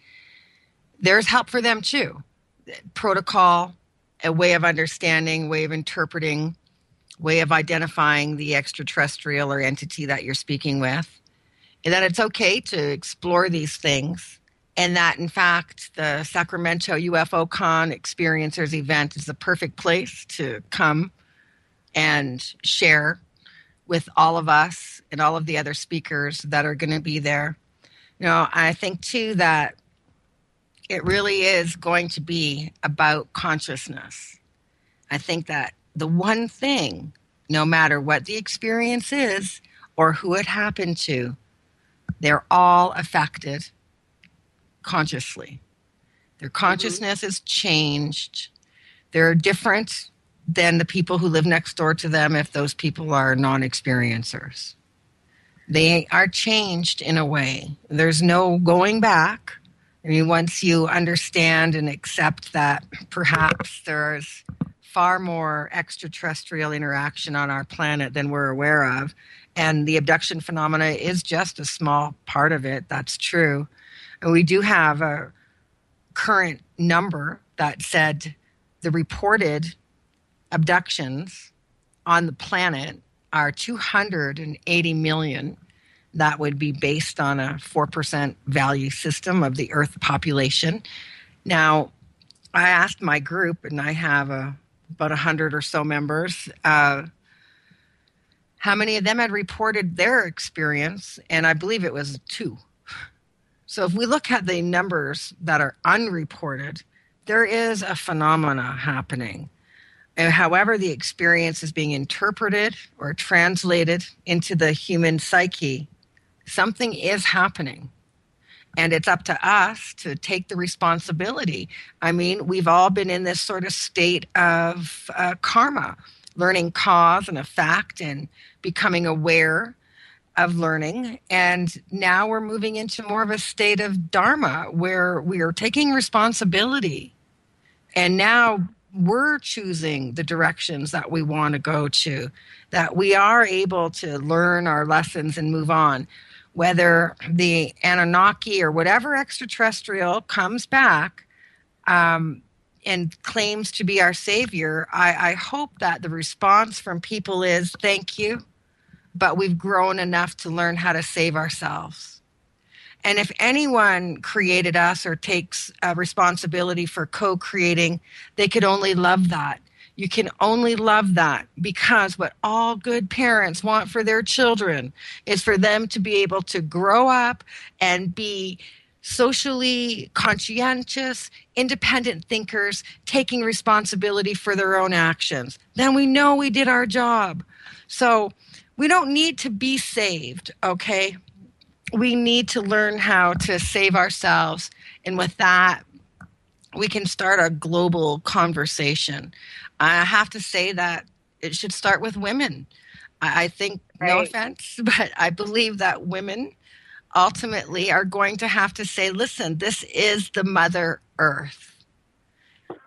there's help for them too. Protocol, a way of understanding, way of interpreting, way of identifying the extraterrestrial or entity that you're speaking with, and that it's okay to explore these things, and that, in fact, the Sacramento UFO Con Experiencers event is the perfect place to come and share with all of us and all of the other speakers that are going to be there. I think, too, that it really is going to be about consciousness. I think that the one thing, no matter what the experience is or who it happened to, they're all affected consciously. Their consciousness is changed. They're different than the people who live next door to them if those people are non-experiencers. They are changed in a way. There's no going back. I mean, once you understand and accept that perhaps there's far more extraterrestrial interaction on our planet than we're aware of, and the abduction phenomena is just a small part of it, that's true. And we do have a current number that said the reported abductions on the planet are 280 million. That would be based on a 4% value system of the Earth population. Now, I asked my group, and I have about 100 or so members, how many of them had reported their experience, and I believe it was 2. So if we look at the numbers that are unreported, there is a phenomena happening. And however the experience is being interpreted or translated into the human psyche, something is happening. And it's up to us to take the responsibility. I mean, we've all been in this sort of state of karma, learning cause and effect and becoming aware of learning. And now we're moving into more of a state of dharma where we are taking responsibility. And now we're choosing the directions that we want to go to, that we are able to learn our lessons and move on. Whether the Anunnaki or whatever extraterrestrial comes back and claims to be our savior, I hope that the response from people is, thank you, but we've grown enough to learn how to save ourselves. And if anyone created us or takes responsibility for co-creating, they could only love that. You can only love that, because what all good parents want for their children is for them to be able to grow up and be socially conscientious, independent thinkers, taking responsibility for their own actions. Then we know we did our job. So we don't need to be saved, okay? We need to learn how to save ourselves. And with that, we can start a global conversation. I have to say that it should start with women. I think, no offense, but I believe that women ultimately are going to have to say, listen, this is the Mother Earth.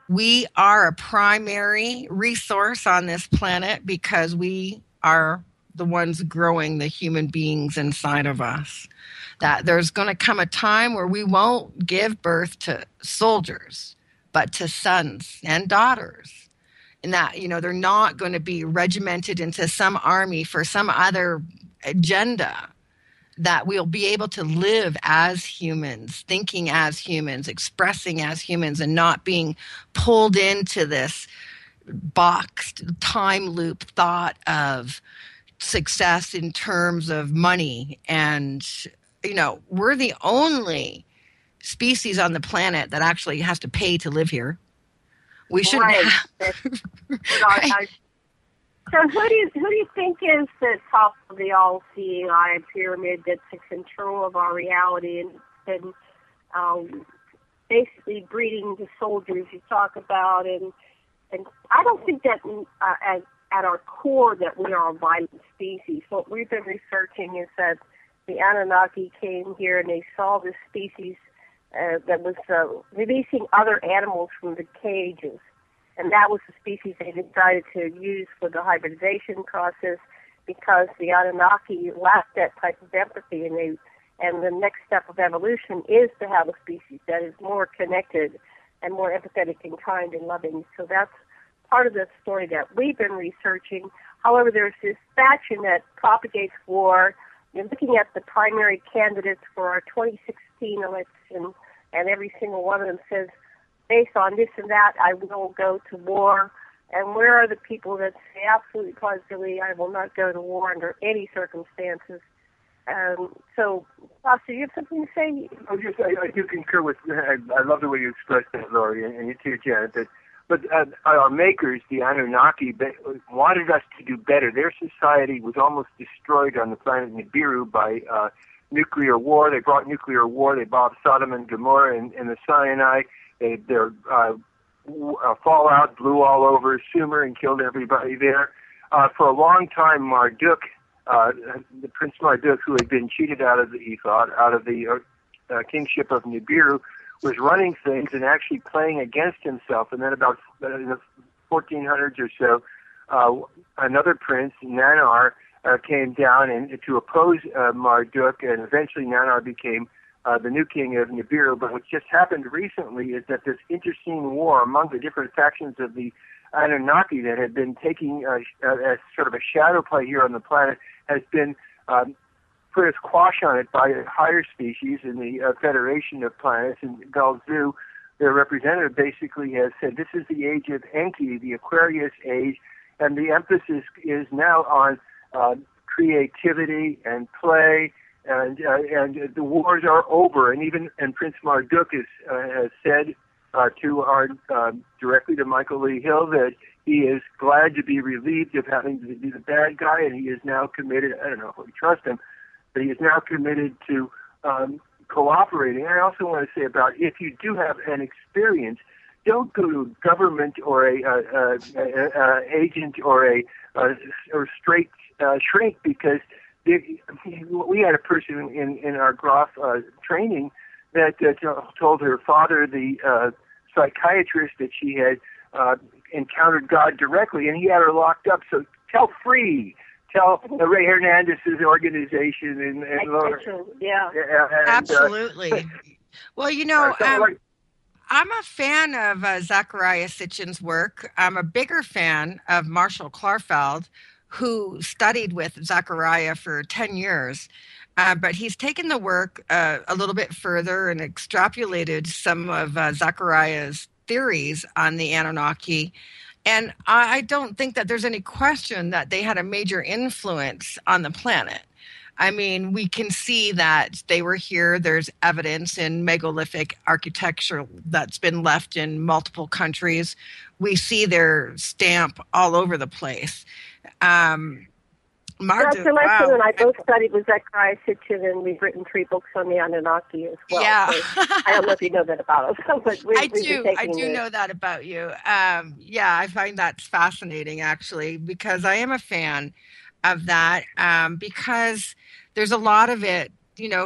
We are a primary resource on this planet because we are the ones growing the human beings inside of us. That there's going to come a time where we won't give birth to soldiers, but to sons and daughters. And that, they're not going to be regimented into some army for some other agenda. That we'll be able to live as humans, thinking as humans, expressing as humans, and not being pulled into this boxed time loop thought of success in terms of money. And, we're the only species on the planet that actually has to pay to live here. We shouldn't have. Right. So who do you think is the top of the all-seeing eye pyramid that's in control of our reality and basically breeding the soldiers you talk about? And I don't think that at our core that we are a violent species. What we've been researching is that the Anunnaki came here and they saw this species that was releasing other animals from the cages. And that was the species they decided to use for the hybridization process, because the Anunnaki lacked that type of empathy. And the next step of evolution is to have a species that is more connected and more empathetic and kind and loving. So that's part of the story that we've been researching. However, there's this faction that propagates war. You're looking at the primary candidates for our 2016 election, and every single one of them says, based on this and that, I will go to war. And where are the people that say absolutely positively, I will not go to war under any circumstances? So, Foster, you have something to say? Oh, yes, I do concur with. I love the way you expressed that, Laurie, and you too, Janet. But our makers, the Anunnaki, wanted us to do better. Their society was almost destroyed on the planet Nibiru by nuclear war. They brought nuclear war. They bombed Sodom and Gomorrah and the Sinai. Their fallout blew all over Sumer and killed everybody there. For a long time, Marduk, the Prince Marduk, who had been cheated out of the ephod, out of the kingship of Nibiru, was running things and actually playing against himself. And then about in the 1400s or so, another prince, Nanar, came down and to oppose Marduk, and eventually Nanar became the new king of Nibiru. But what just happened recently is that this internecine war among the different factions of the Anunnaki that had been taking as sort of a shadow play here on the planet has been put a squash on it by a higher species in the Federation of Planets. And Galzu, their representative, basically has said this is the age of Enki, the Aquarius age, and the emphasis is now on creativity and play, and the wars are over. And Prince Marduk has said directly to Michael Lee Hill that he is glad to be relieved of having to be the bad guy, and he is now committed. I don't know if we trust him, but he is now committed to cooperating. I also want to say about if you do have an experience, don't go to a government or a agent or or straight shrink, because we had a person in our Groff training that told her father, the psychiatrist, that she had encountered God directly, and he had her locked up. So tell Ray Hernandez's organization and Laura. Yeah. Absolutely. Well, I'm a fan of Zecharia Sitchin's work. I'm a bigger fan of Marshall Klarfeld, who studied with Zecharia for 10 years. But he's taken the work a little bit further and extrapolated some of Zechariah's theories on the Anunnaki. And I don't think that there's any question that they had a major influence on the planet. I mean, we can see that they were here. There's evidence in megalithic architecture that's been left in multiple countries. We see their stamp all over the place. Marduk, Dr. Lessin and I both studied with Zecharia Sitchin, and we've written 3 books on the Anunnaki as well. Yeah. So I don't know if you know that about us, but I do know that about you. I find that fascinating, actually, because I am a fan of that, because there's a lot of it,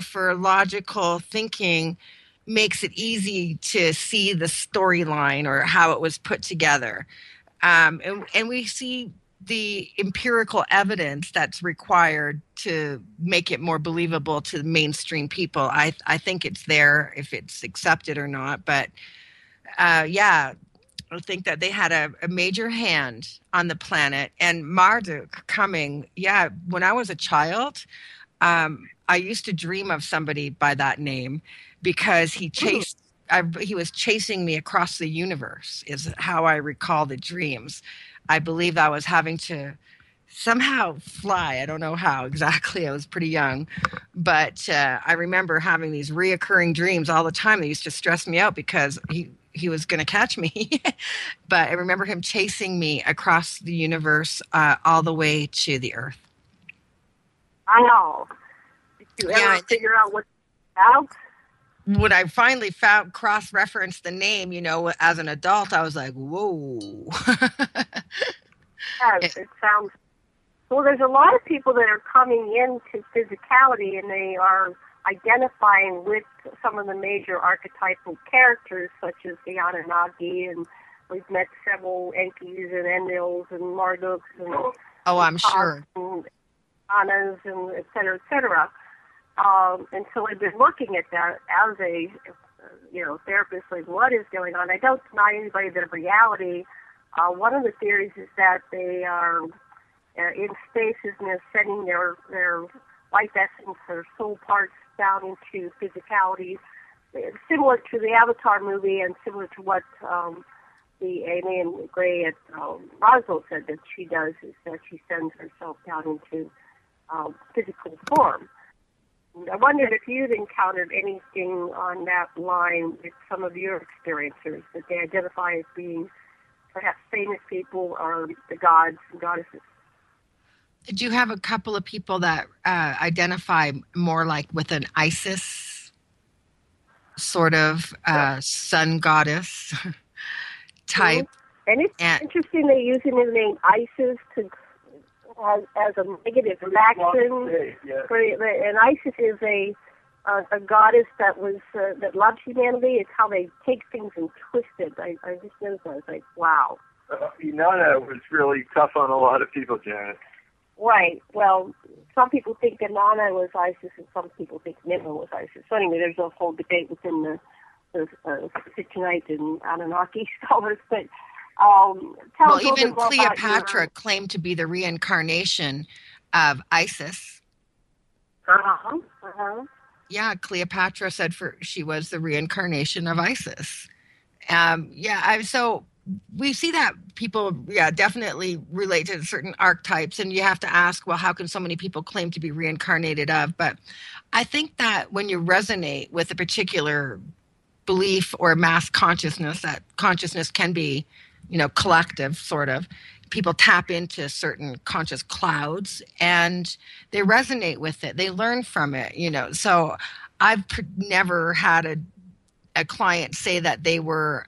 for logical thinking, makes it easy to see the storyline or how it was put together. And we see the empirical evidence that's required to make it more believable to mainstream people. I think it's there, if it's accepted or not. But I think that they had a major hand on the planet. And Marduk coming, when I was a child, I used to dream of somebody by that name, because he was chasing me across the universe, is how I recall the dreams. I believe I was having to somehow fly. I don't know how exactly. I was pretty young. But I remember having these reoccurring dreams all the time. They used to stress me out because he was going to catch me. But I remember him chasing me across the universe all the way to the Earth. I know. Did you ever figure out what it's about? When I finally cross-referenced the name, as an adult, I was like, whoa. Yes, it sounds... Well, there's a lot of people that are coming into physicality, and they are identifying with some of the major archetypal characters, such as the Anunnaki, and we've met several Enkis and Enlils and Marduks and... Oh, I'm sure. And Annas and et cetera, et cetera. And so I've been looking at that as a, therapist, like what is going on. I don't deny anybody their reality, One of the theories is that they are in stasis and they're sending their life essence, their soul parts down into physicality, similar to the Avatar movie and similar to what the alien Gray at Roswell said that she does, is that she sends herself down into physical form. I wondered if you'd encountered anything on that line with some of your experiencers that they identify as being perhaps famous people or the gods and goddesses. Did you have a couple of people that identify more like with an Isis sort of sun goddess type? Mm-hmm. And it's interesting they use the name Isis as a negative action. And Isis is a goddess that loves humanity. It's how they take things and twist it. I just noticed that. I was like, wow. Inanna was really tough on a lot of people, Janet. Right. Well, some people think Inanna was Isis, and some people think Nineveh was Isis. So anyway, there's a whole debate within the Fichtonite and Anunnaki scholars. But well, even Cleopatra claimed to be the reincarnation of Isis. Yeah, Cleopatra said she was the reincarnation of Isis. So we see that people, definitely relate to certain archetypes, and you have to ask, well, how can so many people claim to be reincarnated of? But I think that when you resonate with a particular belief or mass consciousness, that consciousness can be, collective, sort of. People tap into certain conscious clouds and they resonate with it. They learn from it, So I've never had a client say that they were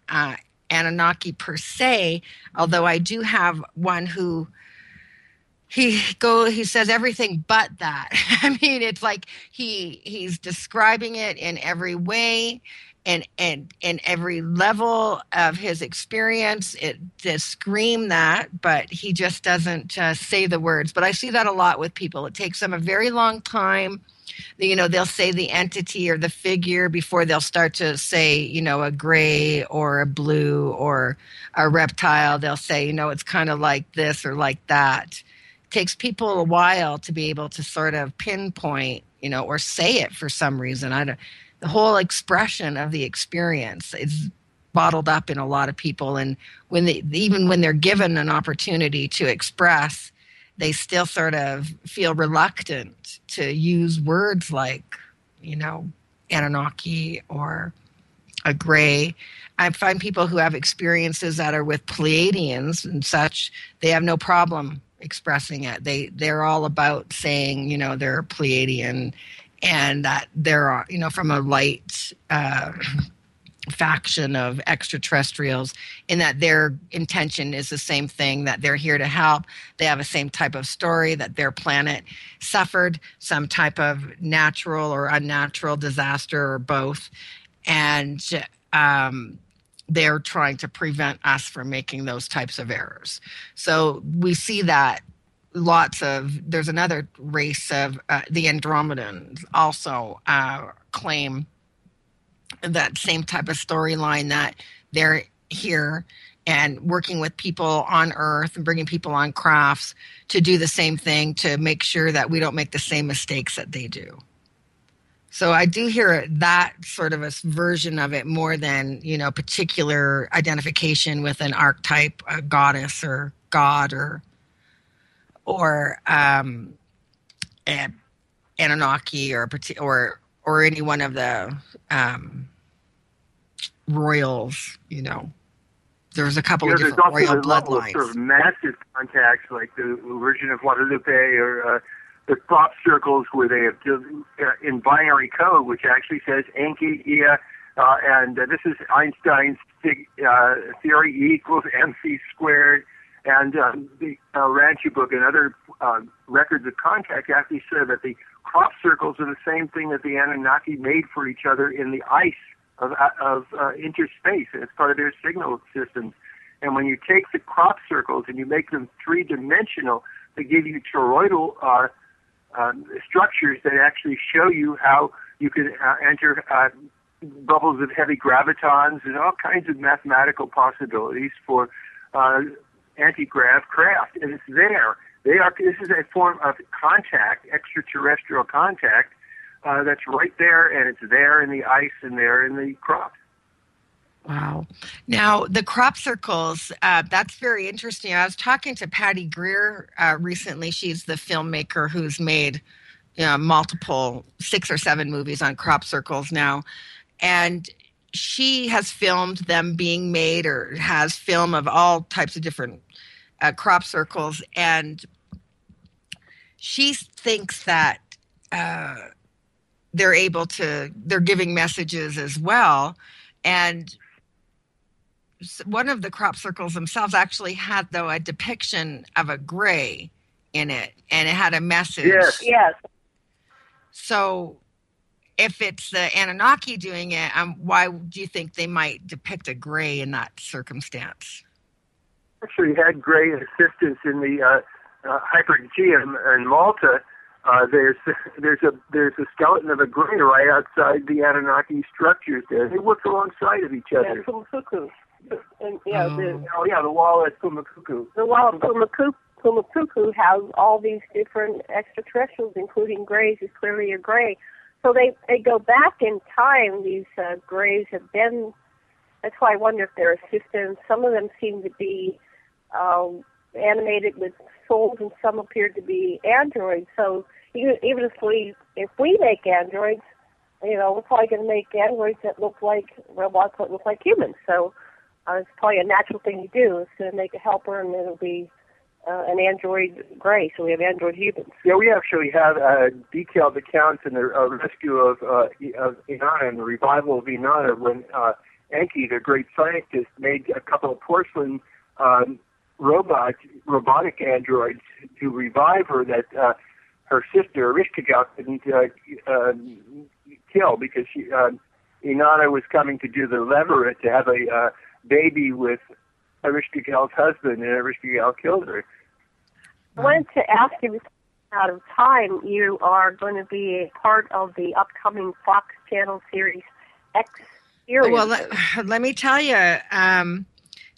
Anunnaki per se, although I do have one who he says everything but that. I mean, it's like he's describing it in every way. And in every level of his experience, it does scream that, but he just doesn't say the words. But I see that a lot with people. It takes them a very long time. They'll say the entity or the figure before they'll start to say, a gray or a blue or a reptile. They'll say, it's kind of like this or like that. It takes people a while to be able to sort of pinpoint, or say it for some reason. The whole expression of the experience is bottled up in a lot of people. And even when they're given an opportunity to express, they still sort of feel reluctant to use words like, Anunnaki or a gray. I find people who have experiences that are with Pleiadians and such, they have no problem expressing it. They're all about saying, they're Pleiadian, and that they're, from a light faction of extraterrestrials, in that their intention is the same thing, that they're here to help. They have the same type of story, that their planet suffered some type of natural or unnatural disaster or both. And they're trying to prevent us from making those types of errors. So we see that there's another race of the Andromedans also claim that same type of storyline, that they're here and working with people on Earth and bringing people on crafts to do the same thing, to make sure that we don't make the same mistakes that they do. So I do hear that sort of a version of it more than, particular identification with an archetype, a goddess or god or Anunnaki or any one of the royals. There's a couple of different royal bloodlines. Sort of massive contacts, like the Virgin of Guadalupe or the crop circles, where they have in binary code, which actually says Enki, Ea, and this is Einstein's theory, E equals MC squared. And the Ranchi book and other records of contact actually said that the crop circles are the same thing that the Anunnaki made for each other in the ice of interspace. And it's part of their signal systems. And when you take the crop circles and you make them three-dimensional, they give you toroidal structures that actually show you how you can enter bubbles of heavy gravitons and all kinds of mathematical possibilities for anti-grav craft, and it's there. This is a form of contact, extraterrestrial contact, that's right there, and it's there in the ice and there in the crops. Wow. Now, the crop circles, that's very interesting. I was talking to Patty Greer recently. She's the filmmaker who's made multiple 6 or 7 movies on crop circles now. And she has filmed them being made, or has film of all types of different crop circles. And she thinks that they're giving messages as well. And one of the crop circles themselves actually had, though, a depiction of a gray in it, and it had a message. Yes. So if it's the Anunnaki doing it, why do you think they might depict a gray in that circumstance? Actually, had gray assistance in the Hypergeum in Malta. There's a skeleton of a gray right outside the Anunnaki structures there. They work alongside of each other. Yeah, Pumakuku. And, the wall at Pumakuku. The wall at Pumakuku has all these different extraterrestrials, including grays. Is clearly a gray. So they go back in time. These grays have been. That's why I wonder if they're assistants. Some of them seem to be animated with souls, and some appear to be androids. So even if we make androids, we're probably going to make androids that look like robots that look like humans. So it's probably a natural thing to do, is to make a helper, and it'll be an android gray. So we have android humans. Yeah, we actually have detailed accounts in the rescue of Inanna and the revival of Inanna when Enki, the great scientist, made a couple of porcelain robotic androids to revive her that her sister Erishkigal couldn't kill, because Inanna was coming to do the levirate to have a baby with Erishkigal's husband, and Erishkigal killed her. I wanted to ask you, out of time, you are going to be a part of the upcoming Fox Channel series Experience. Well, let me tell you,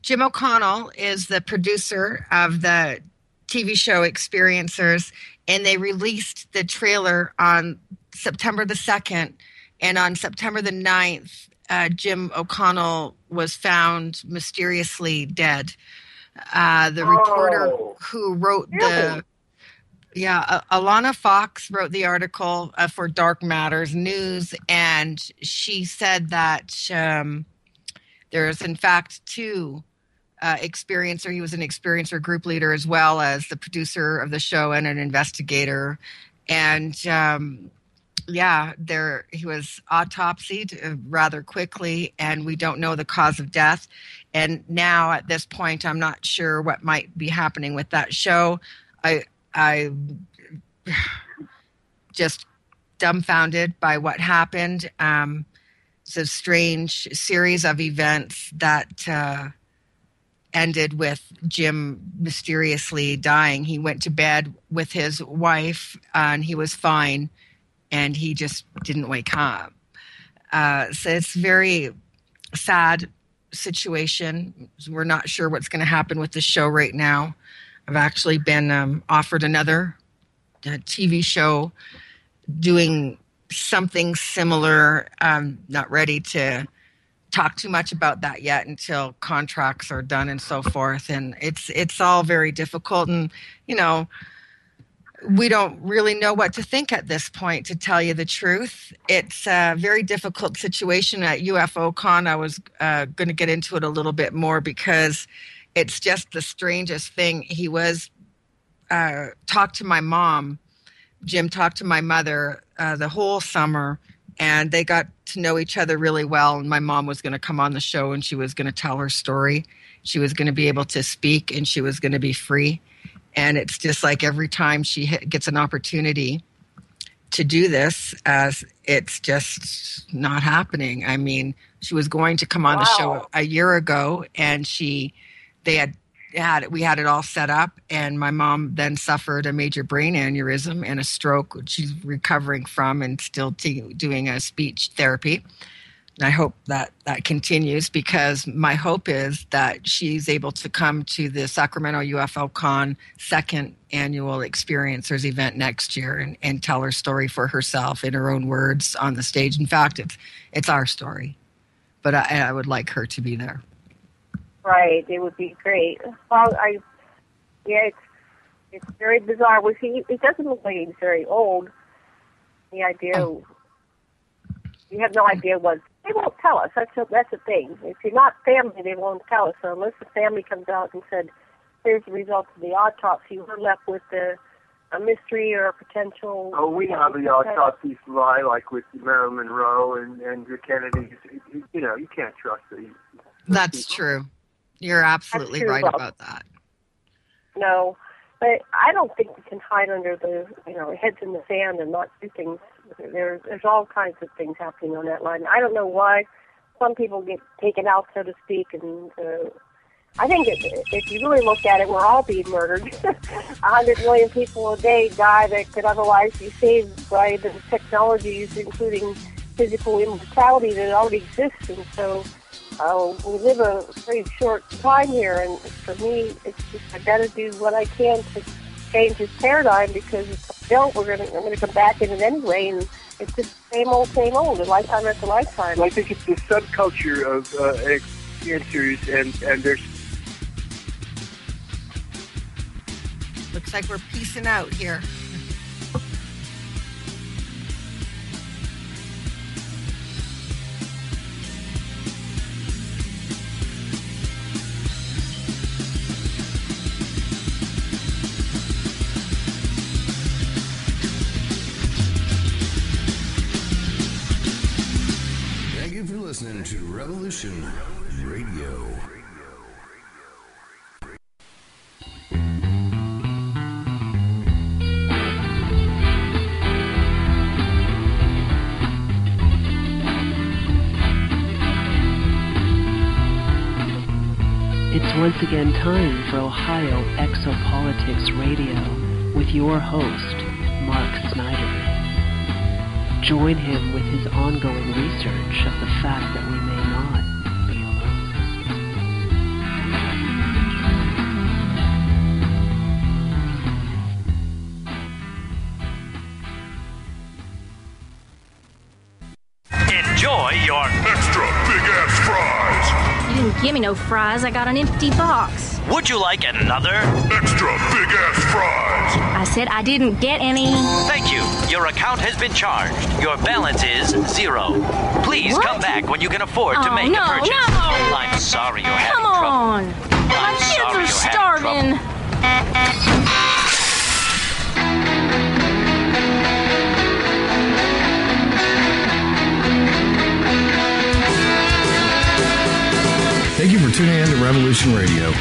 Jim O'Connell is the producer of the TV show Experiencers, and they released the trailer on September the 2nd, and on September the 9th, Jim O'Connell was found mysteriously dead. The reporter who wrote Alana Fox wrote the article for Dark Matters News, and she said that there's in fact 2 experiencer. He was an experiencer group leader as well as the producer of the show and an investigator. And he was autopsied rather quickly, and we don't know the cause of death. And now at this point, I'm not sure what might be happening with that show. I just dumbfounded by what happened. It's a strange series of events that ended with Jim mysteriously dying. He went to bed with his wife, and he was fine, and he just didn't wake up. So it's a very sad situation. We're not sure what's going to happen with the show right now. I've actually been offered another TV show doing something similar. I'm not ready to talk too much about that yet until contracts are done and so forth. And it's all very difficult. And, we don't really know what to think at this point, to tell you the truth. It's a very difficult situation at UFO Con. I was going to get into it a little bit more because it's just the strangest thing. He was talked to my mom. Jim talked to my mother the whole summer, and they got to know each other really well. And my mom was going to come on the show, and she was going to tell her story. She was going to be able to speak, and she was going to be free. And it's just like every time she gets an opportunity to do this, it's just not happening. I mean, she was going to come on the show a year ago, and we had it all set up, and my mom then suffered a major brain aneurysm and a stroke, which she's recovering from and still doing a speech therapy. I hope that continues, because my hope is that she's able to come to the Sacramento UFO Con second annual Experiencers event next year and tell her story for herself in her own words on the stage. In fact, it's our story, but I would like her to be there. Right, it would be great. Well, it's very bizarre. It doesn't look like he's very old. The idea, you have no idea what. They won't tell us. That's the thing. If you're not family, they won't tell us. So unless the family comes out and said, here's the results of the autopsy, we're left with a mystery or a potential... Oh, we have the autopsies lie, like with Marilyn Monroe and the Kennedys. You can't trust these. That's true. You're absolutely right about that. No, but I don't think we can hide under the heads in the sand and not do things. There's all kinds of things happening on that line. I don't know why some people get taken out, so to speak, and I think if you really look at it, we're all being murdered. 100 million people a day die that could otherwise be saved by the technologies, including physical immortality that already exists. And so we live a very short time here, and for me, it's just I got to do what I can to change this paradigm, because if I don't, I'm going to come back in it anyway, and it's just same old, a lifetime after lifetime. Well, I think it's the subculture of answers, and there's... Looks like we're piecing out here. Listening to Revolution Radio. It's once again time for Ohio Exopolitics Radio with your host, Mark Snyder. Join him with his ongoing research of the fact that we may not be alone. Enjoy your extra big-ass fries. You didn't give me no fries. I got an empty box. Would you like another? Extra big-ass fries. I said I didn't get any. Thank you. Your account has been charged. Your balance is 0. Please come back when you can afford to make a purchase. No. I'm sorry you're having trouble. Come on. My kids are starving. Thank you for tuning in to Revolution Radio.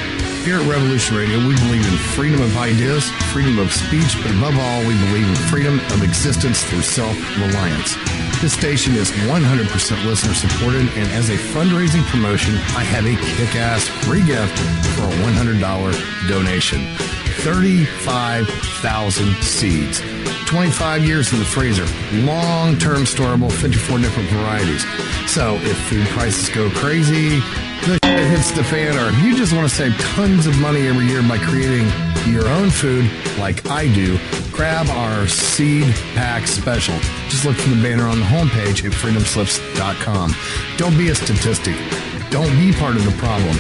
Here at Revolution Radio, we believe in freedom of ideas, freedom of speech, but above all, we believe in freedom of existence through self-reliance. This station is 100% listener-supported, and as a fundraising promotion, I have a kick-ass free gift for a $100 donation. 35,000 seeds. 25 years in the freezer. Long-term storable, 54 different varieties. So if food prices go crazy, the shit hits the fan, or if you just want to save tons of money every year by creating your own food like I do, grab our seed pack special. Just look for the banner on the homepage at freedomslips.com. Don't be a statistic. Don't be part of the problem.